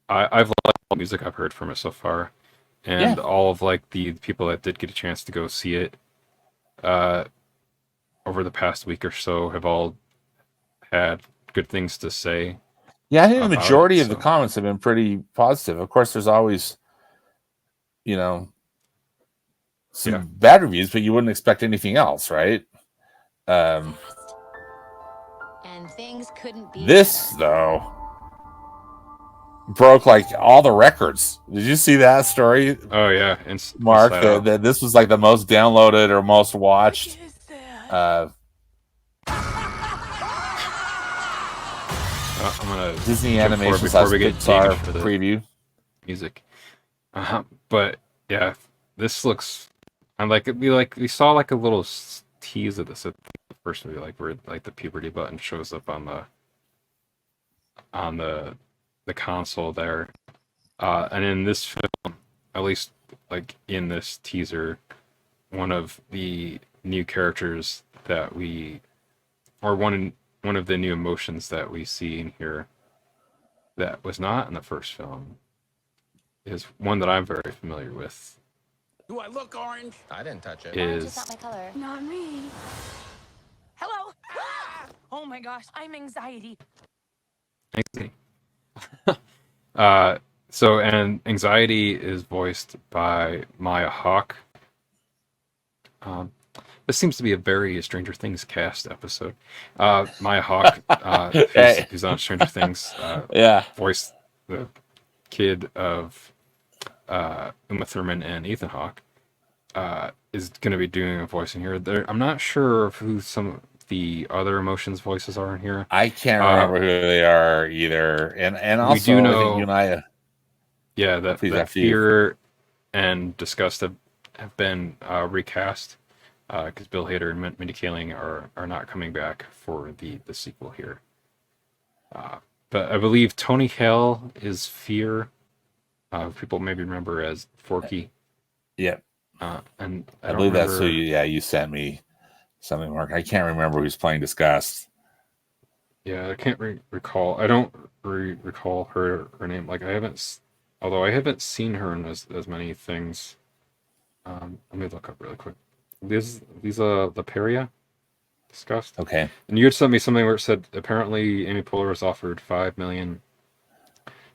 I've liked all the music I've heard from it so far, and all of like the people that did get a chance to go see it over the past week or so have all had good things to say. Yeah, I think the majority of the comments have been pretty positive. Of course, there's always, some bad reviews, but you wouldn't expect anything else, right? And things couldn't be This, though, broke like all the records. Did you see that story? Oh yeah, Mark, that this was like the most downloaded or most watched I'm gonna Disney animation before we get Pixar for the preview music. But yeah, this looks. I'm we saw like a little tease of this at the first movie, like where like the puberty button shows up on the console there, and in this film, at least like in this teaser, one of the new characters that one of the new emotions that we see in here that was not in the first film is one that I'm very familiar with. Do I look orange? I didn't touch it. It's not my color. Not me. Hello. Oh my gosh, I'm anxiety. And Anxiety is voiced by Maya Hawke. This seems to be a very Stranger Things cast episode. Maya Hawke, who's on Stranger Things, voiced the kid of Uma Thurman and Ethan Hawke, is going to be doing a voice in here. I'm not sure of who some of the other emotions voices are in here. I can't remember who they are either. And also, we do know, I think you and I, that Fear and Disgust have been recast. Because Bill Hader and Mindy Kaling are not coming back for the sequel here. But I believe Tony Hale is Fear. People maybe remember as Forky. Yeah. And I believe that's who you sent me something, Mark. I can't remember who's playing Disgust. Yeah, I can't recall. I don't recall her name. Like I haven't seen her in as many things. Let me look up really quick. Lisa Laperia, Disgust. Okay. And you had sent me something where it said apparently Amy Poehler was offered $5 million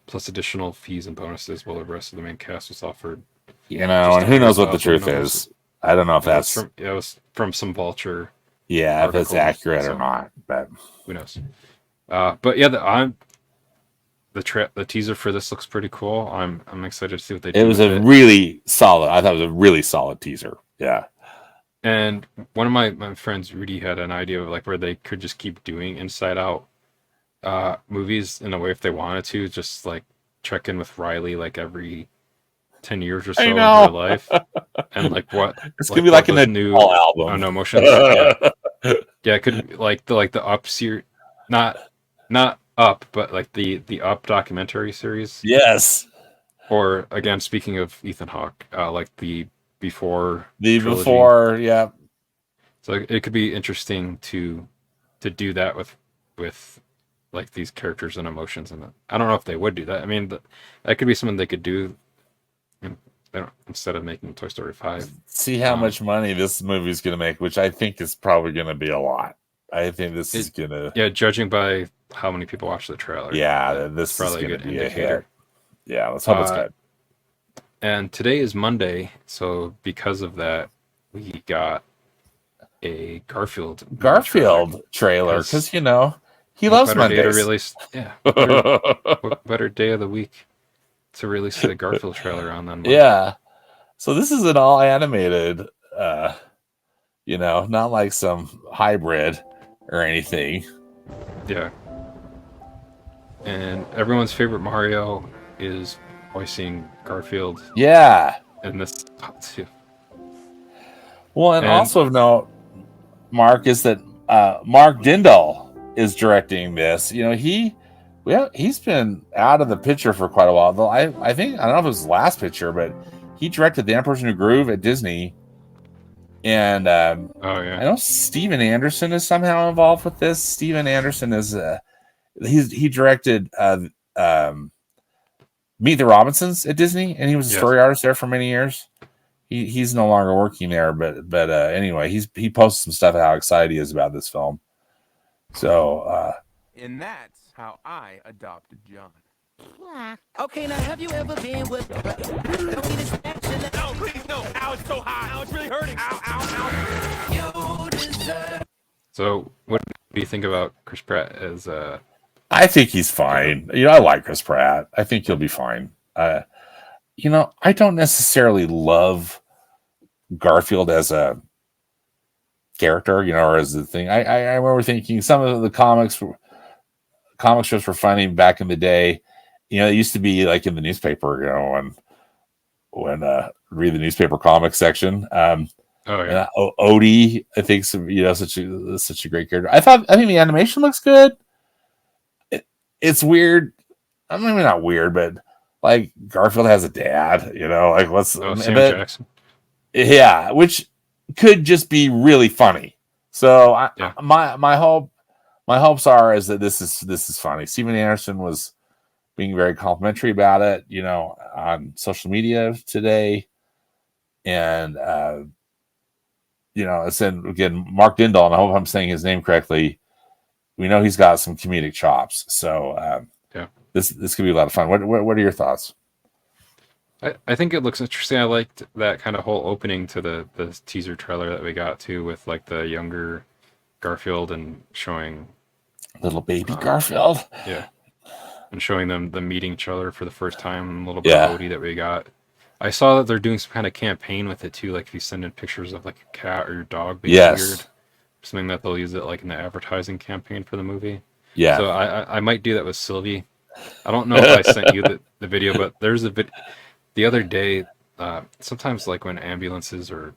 plus additional fees and bonuses, while the rest of the main cast was offered. And who knows what the truth is? I don't know if that's it was from some Vulture. Yeah, if it's accurate or not, but who knows? But yeah, the teaser for this looks pretty cool. I'm excited to see what they do. It was really solid. I thought it was a really solid teaser. Yeah. And one of my friends, Rudy, had an idea of like where they could just keep doing Inside Out movies in a way if they wanted to, just like check in with Riley like every 10 years or so of her life, and like what it's gonna be like a new album. Oh no, Motion. Yeah, it could like the Up series, not Up, but like the Up documentary series. Yes. Or again, speaking of Ethan Hawke, like the Before The trilogy. Before, yeah. So it could be interesting to do that with like these characters and emotions, and I don't know if they would do that. I mean, that could be something they could do instead of making Toy Story 5. See how much money this movie is going to make, which I think is probably going to be a lot. I think this is going to... Yeah, judging by how many people watch the trailer. Yeah, this is probably going a to good be indicator. a hit. Yeah, let's hope it's good. And today is Monday, so because of that, we got a Garfield trailer, because he loves better day to Mondays. release. Yeah, what better day of the week to release the Garfield trailer on than Monday. Yeah. So this is an all animated, not like some hybrid or anything. Yeah. And everyone's favorite Mario is voicing Garfield. Yeah. In this spot too. Well, and also of note, Mark, is that Mark Dindal is directing this. He's been out of the picture for quite a while. Though I don't know if it was his last picture, but he directed The Emperor's New Groove at Disney. And I know Steven Anderson is somehow involved with this. Steven Anderson is he directed Meet the Robinsons at Disney, and he was a story artist there for many years. He's no longer working there, but anyway, he posted some stuff how excited he is about this film. So And that's how I adopted John. Okay, now have you ever been with... No, please, no. Ow, it's so hot. Ow, it's really hurting. Ow, ow, ow. You deserve... So, what do you think about Chris Pratt as I think he's fine. I like Chris Pratt. I think he'll be fine. I don't necessarily love Garfield as a character, or as a thing. I remember thinking some of the comic strips were funny back in the day. It used to be like in the newspaper, when read the newspaper comic section. Odie, I think, such a great character. I think the animation looks good. It's weird. I mean, not weird, but like Garfield has a dad. Like what's Sam Jackson? Yeah, which could just be really funny. So my hopes are is that this is funny. Steven Anderson was being very complimentary about it, on social media today, and it's again Mark Dindal, and I hope I'm saying his name correctly. We know he's got some comedic chops, so this could be a lot of fun. What are your thoughts? I think it looks interesting. I liked that kind of whole opening to the teaser trailer that we got too, with like the younger Garfield and showing little baby Garfield. Yeah, and showing them meeting each other for the first time. A little bit of Odie that we got. I saw that they're doing some kind of campaign with it too, like if you send in pictures of like a cat or your dog being weird. Something that they'll use it like in the advertising campaign for the movie. Yeah. So I might do that with Sylvie. I don't know if I sent you the video, but there's a bit the other day. Sometimes like when ambulances or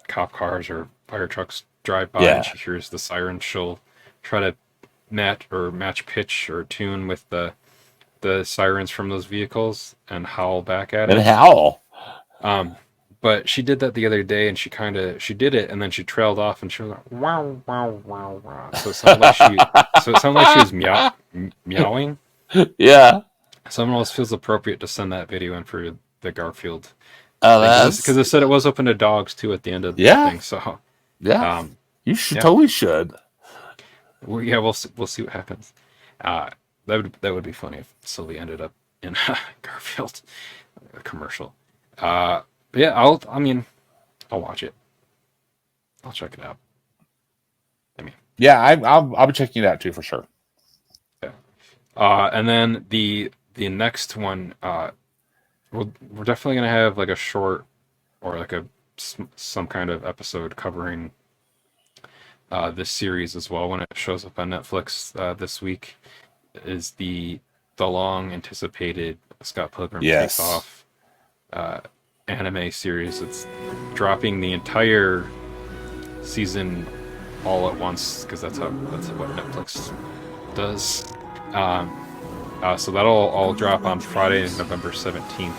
cop cars or fire trucks drive by and she hears the siren, she'll try to match pitch or tune with the sirens from those vehicles and howl back at it. And howl. But she did that the other day, and she did it, and then she trailed off, and she was like, wow, wow, wow, wow. So it sounded like she was meowing. Yeah. So it almost feels appropriate to send that video in for the Garfield. Because it said it was open to dogs, too, at the end of the thing. So, you totally should. We'll see what happens. That would be funny if Sylvie ended up in a Garfield commercial. I'll watch it. I'll check it out. I'll be checking it out too for sure. Yeah. And then the next one, we're definitely gonna have like a short or like some kind of episode covering this series as well when it shows up on Netflix this week. Is the long anticipated Scott Pilgrim Takes Off anime series. It's dropping the entire season all at once because that's what Netflix does. So that'll all drop on Friday, November 17th.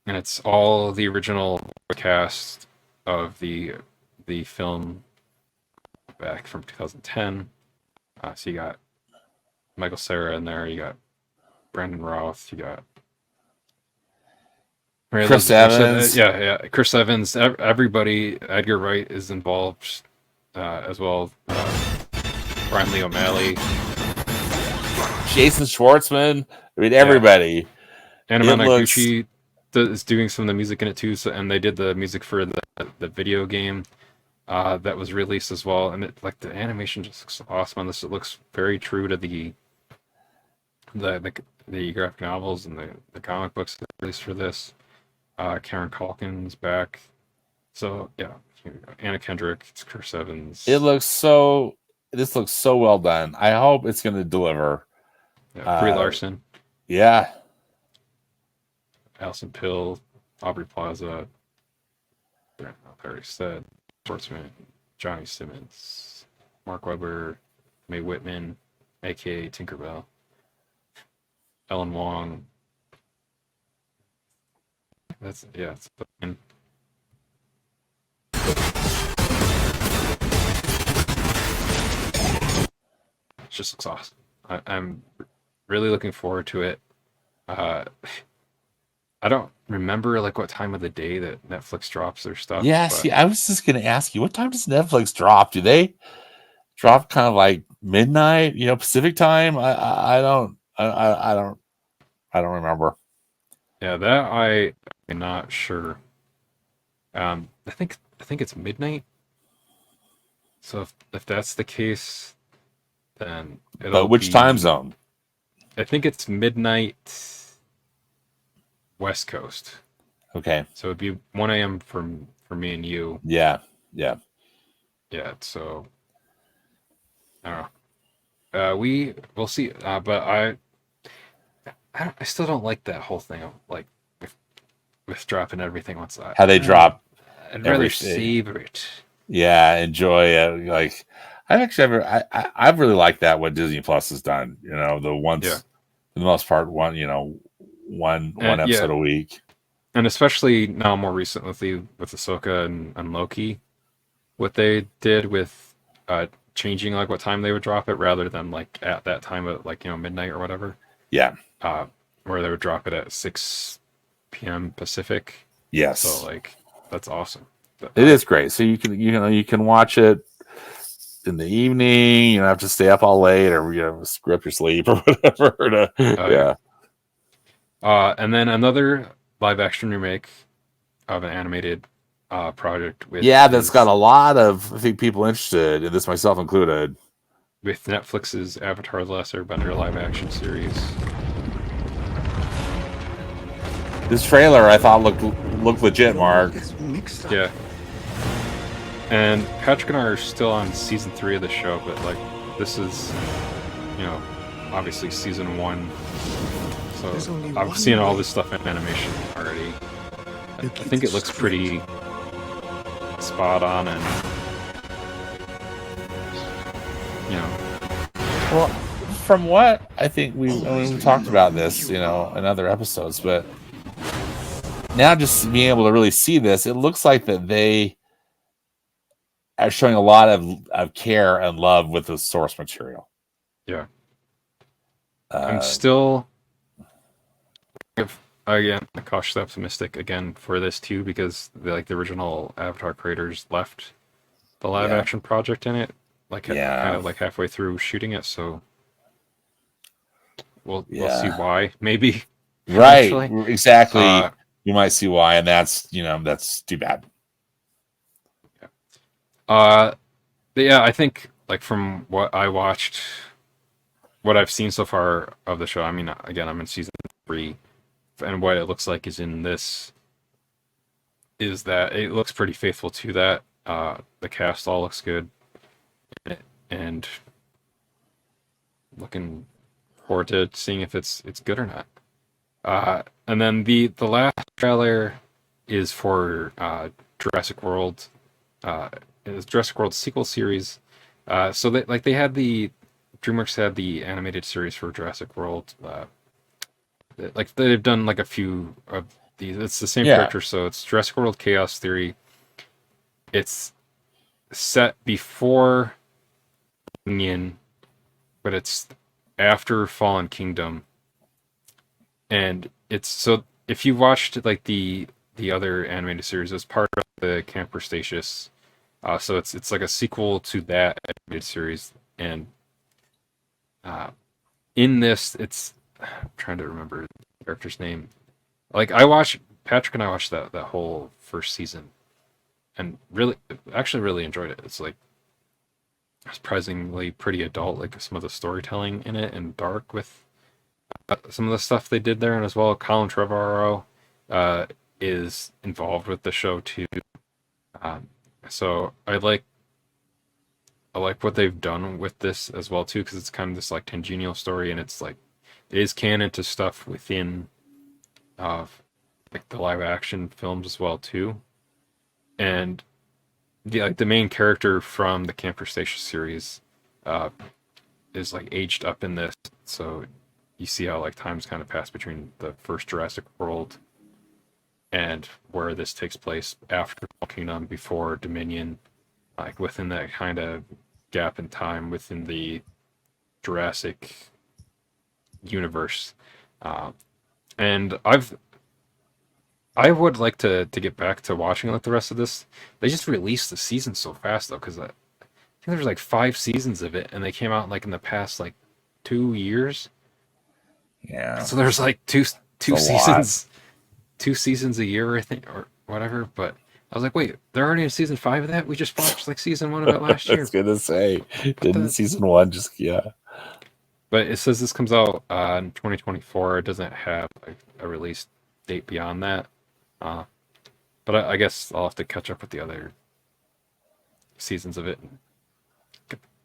And it's all the original cast of the film back from 2010. So you got Michael Cera in there, you got Brandon Routh, you got Chris Evans. Chris Evans. Everybody. Edgar Wright is involved as well. Brian Lee O'Malley, Jason Schwartzman. I mean, everybody. Anna It looks- Managuchi is doing some of the music in it too. So, and they did the music for the video game that was released as well. And it, like, the animation just looks awesome on this. It looks very true to the graphic novels and the comic books that were released for this. Karen Culkin's back. So yeah, Anna Kendrick, it's Chris Evans. This looks so well done. I hope it's going to deliver. Yeah, Brie Larson, Yeah. Alison Pill, Aubrey Plaza. I already said Schwartzman, Johnny Simmons, Mark Webber, Mae Whitman, aka Tinkerbell, Ellen Wong. It's it just looks awesome. I'm really looking forward to it. I don't remember like what time of the day that Netflix drops their stuff. Yeah. but- See, I was just going to ask you, what time does Netflix drop? Do they drop kind of like midnight, Pacific time? I don't remember. Yeah, that I'm not sure. I think it's midnight. So if that's the case, then But which time zone? I think it's midnight West Coast. Okay. So it'd be 1 a.m. for me and you. Yeah. Yeah. So I don't know. We'll see. But I still don't like that whole thing of like with dropping everything once that. How they drop. I'd rather everything. savor it. Yeah, enjoy it. Like I've really liked that what Disney Plus has done. The ones Yeah. for the most part, one episode a week. And especially now, more recently with Ahsoka and Loki, what they did with changing like what time they would drop it rather than like at that time at like midnight or whatever. Yeah. Where they would drop it at 6 p.m. Pacific. Yes. So like that's awesome. It is great. So you can watch it in the evening. You don't have to stay up all late or screw up your sleep or whatever. Yeah. And then another live action remake of an animated project with that's got a lot of I think people interested in this, myself included. with Netflix's Avatar: The Last Airbender live action series. This trailer I thought looked legit, Mark. Yeah. And Patrick and I are still on season 3 of the show, but like this is, obviously season 1. So I've seen all this stuff in animation already. I think it looks pretty spot on, and Well, from what I think we talked about this, in other episodes, but now just being able to really see this, it looks like that they are showing a lot of care and love with the source material. yeah. I'm still, again, cautiously optimistic again for this too, because the original Avatar creators left the live action project in it, kind of like halfway through shooting it. So we'll see why, maybe. Right, eventually. exactly. You might see why, and that's too bad. But yeah, I think like from what I watched, what I've seen so far of the show, I mean, again, I'm in season 3, and what it looks like is that it looks pretty faithful to that. The cast all looks good, and looking forward to seeing if it's good or not. And then the last trailer is for Jurassic World. It's Jurassic World sequel series. So they had the DreamWorks had the animated series for Jurassic World. Like they've done like a few of these. It's the same Yeah. character, so it's Jurassic World Chaos Theory. It's set before Dominion, but it's after Fallen Kingdom. And it's so if you watched like the other animated series, it's part of the Camp Cretaceous. So it's like a sequel to that animated series, and in this, I'm trying to remember the character's name. Like Patrick and I watched that whole first season, and actually really enjoyed it. It's like surprisingly pretty adult, like some of the storytelling in it, and dark with some of the stuff they did there, and as well, Colin Trevorrow is involved with the show too. So I like what they've done with this as well too, because it's kind of this like tangential story, and it's like it is canon to stuff within like the live action films as well too, and the main character from the Camp Cretaceous series is like aged up in this, so you see how like time's kind of passed between the first Jurassic World and where this takes place after Kingdom, before Dominion, like within that kind of gap in time within the Jurassic universe. And I would like to get back to watching like the rest of this. They just released the season so fast though, because I think there's like 5 seasons of it, and they came out like in the past like 2 years. Yeah. So there's like two It's a seasons, 2 seasons a year, I think, or whatever. But I was like, wait, they're already in season 5 of that? We just watched like season 1 of it last I year. was gonna say, didn't season 1 just But it says this comes out in 2024. It doesn't have a release date beyond that. But I guess I'll have to catch up with the other seasons of it and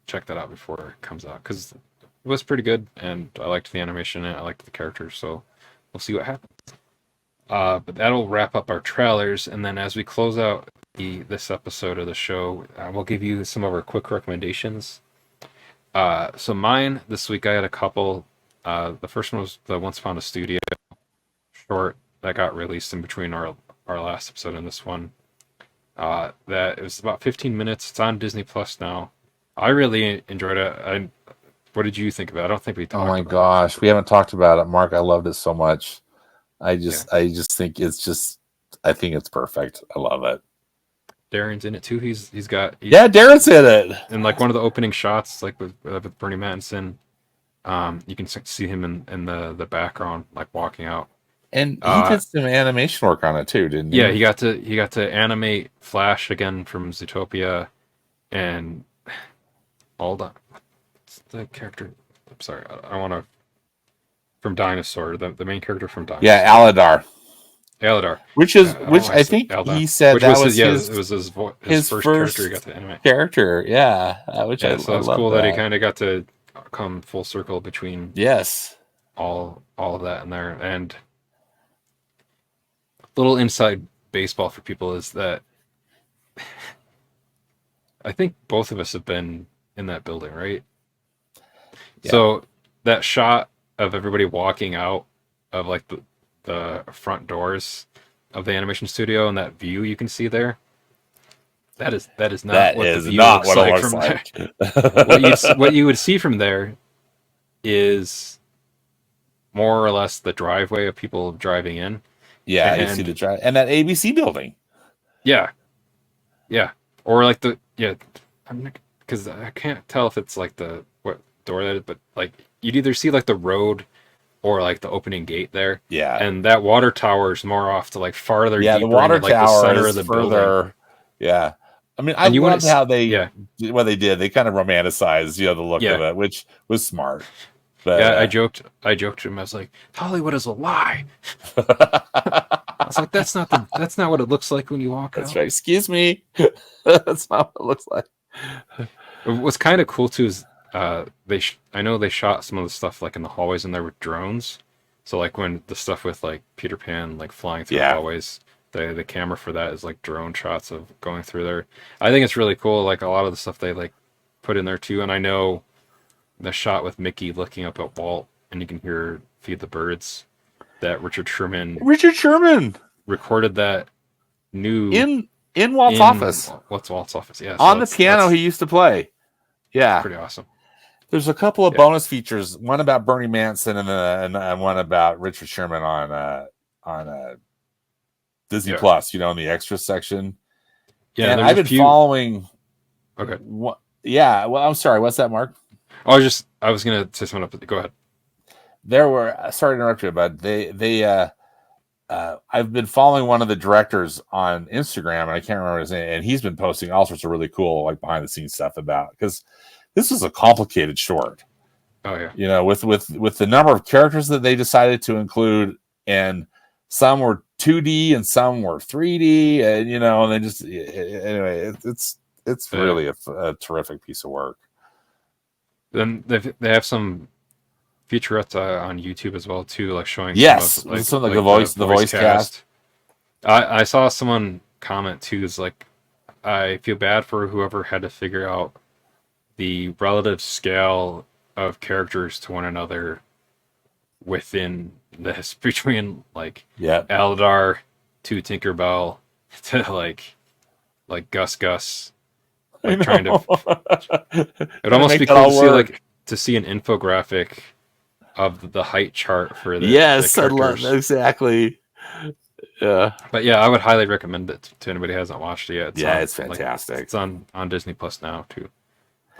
check that out before it comes out, because it was pretty good, and I liked the animation and I liked the characters, so we'll see what happens. But that'll wrap up our trailers, and then as we close out this episode of the show, we'll give you some of our quick recommendations. So mine this week, I had a couple. The first one was the Once Upon a Studio short that got released in between our last episode and this one. That it was about 15 minutes. It's on Disney Plus now. I really enjoyed it. What did you think of it? I don't think we talked Oh my about gosh, we haven't talked about it, Mark. I loved it so much. I just think I think it's perfect. I love it. Darren's in it too. He's Darren's in it. And like one of the opening shots, like with Bernie Mattinson, you can see him in the background, like walking out. And he did some animation work on it too, didn't he? Yeah, he got to animate Flash again from Zootopia, and all the what's the character? I'm sorry, I want to from Dinosaur, the main character from Dinosaur. Yeah, Aladar. Which I think Eldar. he said Which that was was it was his first character he got to animate. Character, yeah. Which Yeah, I so it's love cool that he kind of got to come full circle between all of that in there. And little inside baseball for people is that I think both of us have been in that building, right? Yeah. So that shot of everybody walking out of like the front doors of the animation studio, and that view you can see there, that is not what the view looks like from there. What you would see from there is more or less the driveway of people driving in. Yeah, you see the drive and that ABC building. Yeah, or like because I can't tell if it's like what door that is, but like you'd either see like the road or like the opening gate there. Yeah, and that water tower is more off to like farther. Yeah, deeper the water into, like, tower the center is of the further. Building. Yeah, I mean, I loved how what they did. They kind of romanticized, the look of it, which was smart. But, I joked to him. I was like, Hollywood is a lie. I was like, that's not what it looks like when you walk out. That's right. Excuse me. That's not what it looks like. What's kind of cool too is I know they shot some of the stuff like in the hallways in there with drones. So like when the stuff with like Peter Pan like flying through the hallways, the camera for that is like drone shots of going through there. I think it's really cool. Like a lot of the stuff they like put in there too. And I know the shot with Mickey looking up at Walt, and you can hear "Feed the Birds." That Richard Sherman recorded that new in Walt's office. What's Walt's office? Yeah, On the piano he used to play. Yeah, pretty awesome. There's a couple of bonus features, one about Bernie Manson and one about Richard Sherman on Disney Plus, in the extra section. Yeah, and I've been following. Okay. Yeah. Well, I'm sorry. What's that, Mark? I was going to say something up. Go ahead. There were. Sorry to interrupt you, but I've been following one of the directors on Instagram, and I can't remember his name, and he's been posting all sorts of really cool, like behind the scenes stuff about, because this is a complicated short. Oh yeah. With the number of characters that they decided to include, and some were 2D and some were 3D, and and they just anyway, it's really a terrific piece of work. Then they have some featurettes on YouTube as well too, like showing some of the voice cast. I saw someone comment too, is like, I feel bad for whoever had to figure out the relative scale of characters to one another within this, between like Eldar to Tinkerbell to like Gus. Like trying to, it'd almost be cool to see an infographic of the height chart for the I love that. Exactly. Yeah, but yeah, I would highly recommend it to anybody who hasn't watched it yet. It's fantastic. It's on Disney Plus now too.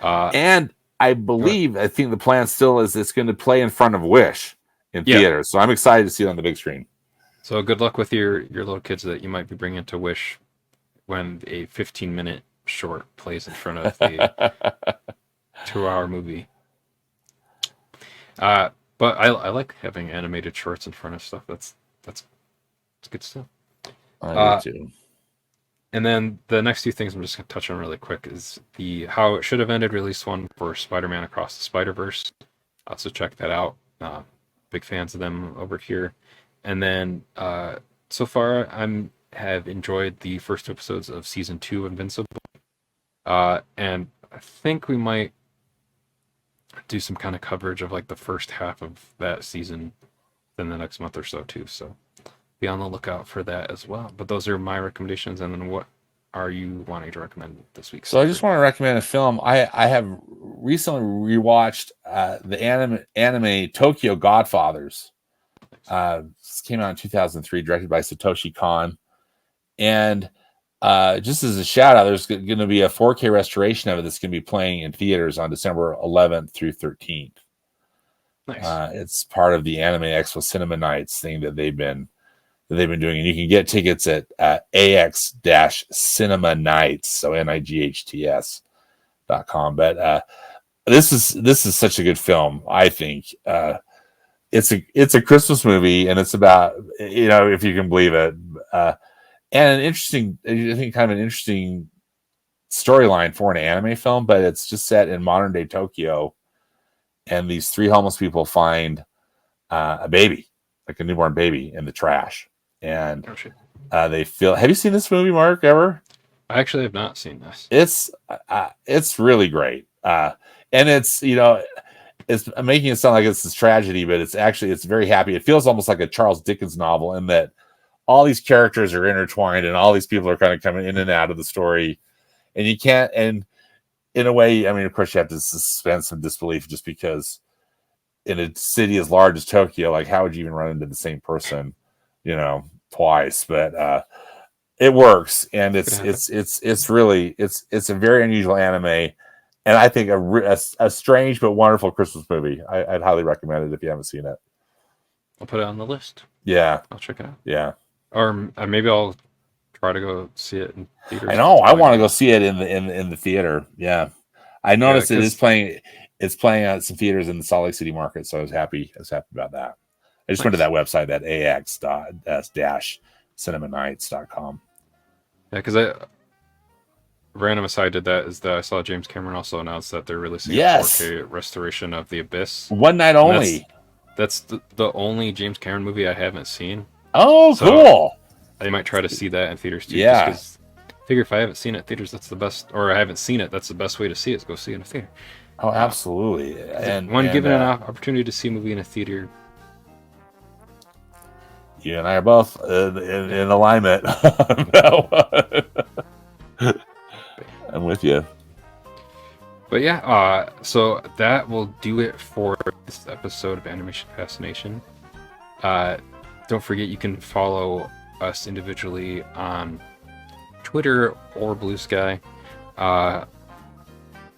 And I think the plan still is it's going to play in front of Wish in theaters, so I'm excited to see it on the big screen. So good luck with your little kids that you might be bringing to Wish when a 15-minute short plays in front of the 2-hour movie. But I like having animated shorts in front of stuff. That's good stuff. I do too. And then the next two things I'm just going to touch on really quick is the How It Should Have Ended release one for Spider-Man Across the Spider-Verse. So check that out. Big fans of them over here. And then so far have enjoyed the first 2 episodes of season 2 of Invincible. And I think we might do some kind of coverage of like the first half of that season in the next month or so too. So be on the lookout for that as well. But those are my recommendations. And then what are you wanting to recommend this week? So I just want to recommend a film. I have recently rewatched the anime Tokyo Godfathers. This came out in 2003, directed by Satoshi Kon. And just as a shout out, there's going to be a 4K restoration of it that's going to be playing in theaters on December 11th through 13th. Nice. It's part of the Anime Expo Cinema Nights thing that they've been doing, and you can get tickets at AX-Cinema Nights, so NIGHTS.com. But this is such a good film. I think it's a Christmas movie, and it's about, if you can believe it. And I think kind of an interesting storyline for an anime film, but it's just set in modern day Tokyo, and these 3 homeless people find a baby, like a newborn baby, in the trash, and they feel. Have you seen this movie, Mark? Ever? I actually have not seen this. It's really great, and it's it's making it sound like it's this tragedy, but it's very happy. It feels almost like a Charles Dickens novel in that all these characters are intertwined and all these people are kind of coming in and out of the story, and you can't, and in a way, I mean, of course you have to suspend some disbelief, just because in a city as large as Tokyo, like how would you even run into the same person, twice? But it works, and it's really it's a very unusual anime, and I think a strange but wonderful Christmas movie. I'd highly recommend it if you haven't seen it. I'll put it on the list. Yeah, I'll check it out. Yeah. Or maybe I'll try to go see it in theaters. I know. I want to go see it in the theater. Yeah, I noticed it's playing at some theaters in the Salt Lake City market, so I was happy about that. I just went to that website, that AX-Cinemanights.com. Yeah, because random aside did that is that I saw James Cameron also announced that they're releasing a 4K restoration of The Abyss. One night only. That's the only James Cameron movie I haven't seen. Oh, so cool. I might try to see that in theaters too. Yeah. Just figure if I haven't seen it in theaters, that's the best, or I haven't seen it, that's the best way to see it, is go see it in a theater. Oh, absolutely. When given an opportunity to see a movie in a theater, you and I are both in alignment on that one. I'm with you. but yeah, so that will do it for this episode of Animation Fascination. Don't forget you can follow us individually on Twitter or Blue Sky. I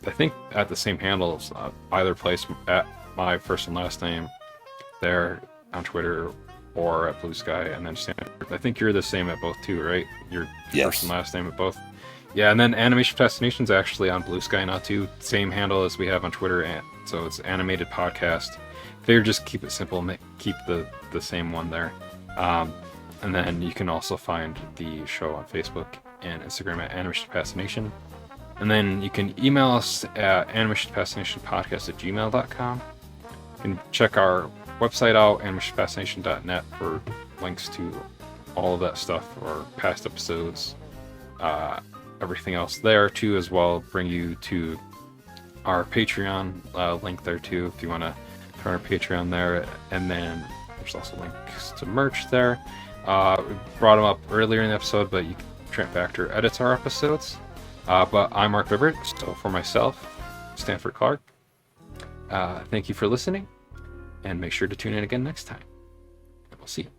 think at the same handles, either place at my first and last name there on Twitter or at Blue Sky, and then Stanford. I think you're the same at both too, right? Your first and last name at both. Yeah, and then Animation Fascination's actually on Blue Sky now too. Same handle as we have on Twitter, and so it's Animated Podcast. Figure just keep it simple, keep the same one there. And then you can also find the show on Facebook and Instagram at Animation Fascination. And then you can email us at animationfascinationpodcast@gmail.com. You can check our website out, animationfascination.net, for links to all of that stuff, or past episodes, everything else there too, as well. Bring you to our Patreon link there too, if you want to turn our Patreon there. And then there's also links to merch there. We brought them up earlier in the episode, but Trent Factor edits our episodes. But I'm Mark Bibbert, so for myself, Stanford Clark, thank you for listening, and make sure to tune in again next time. And we'll see you.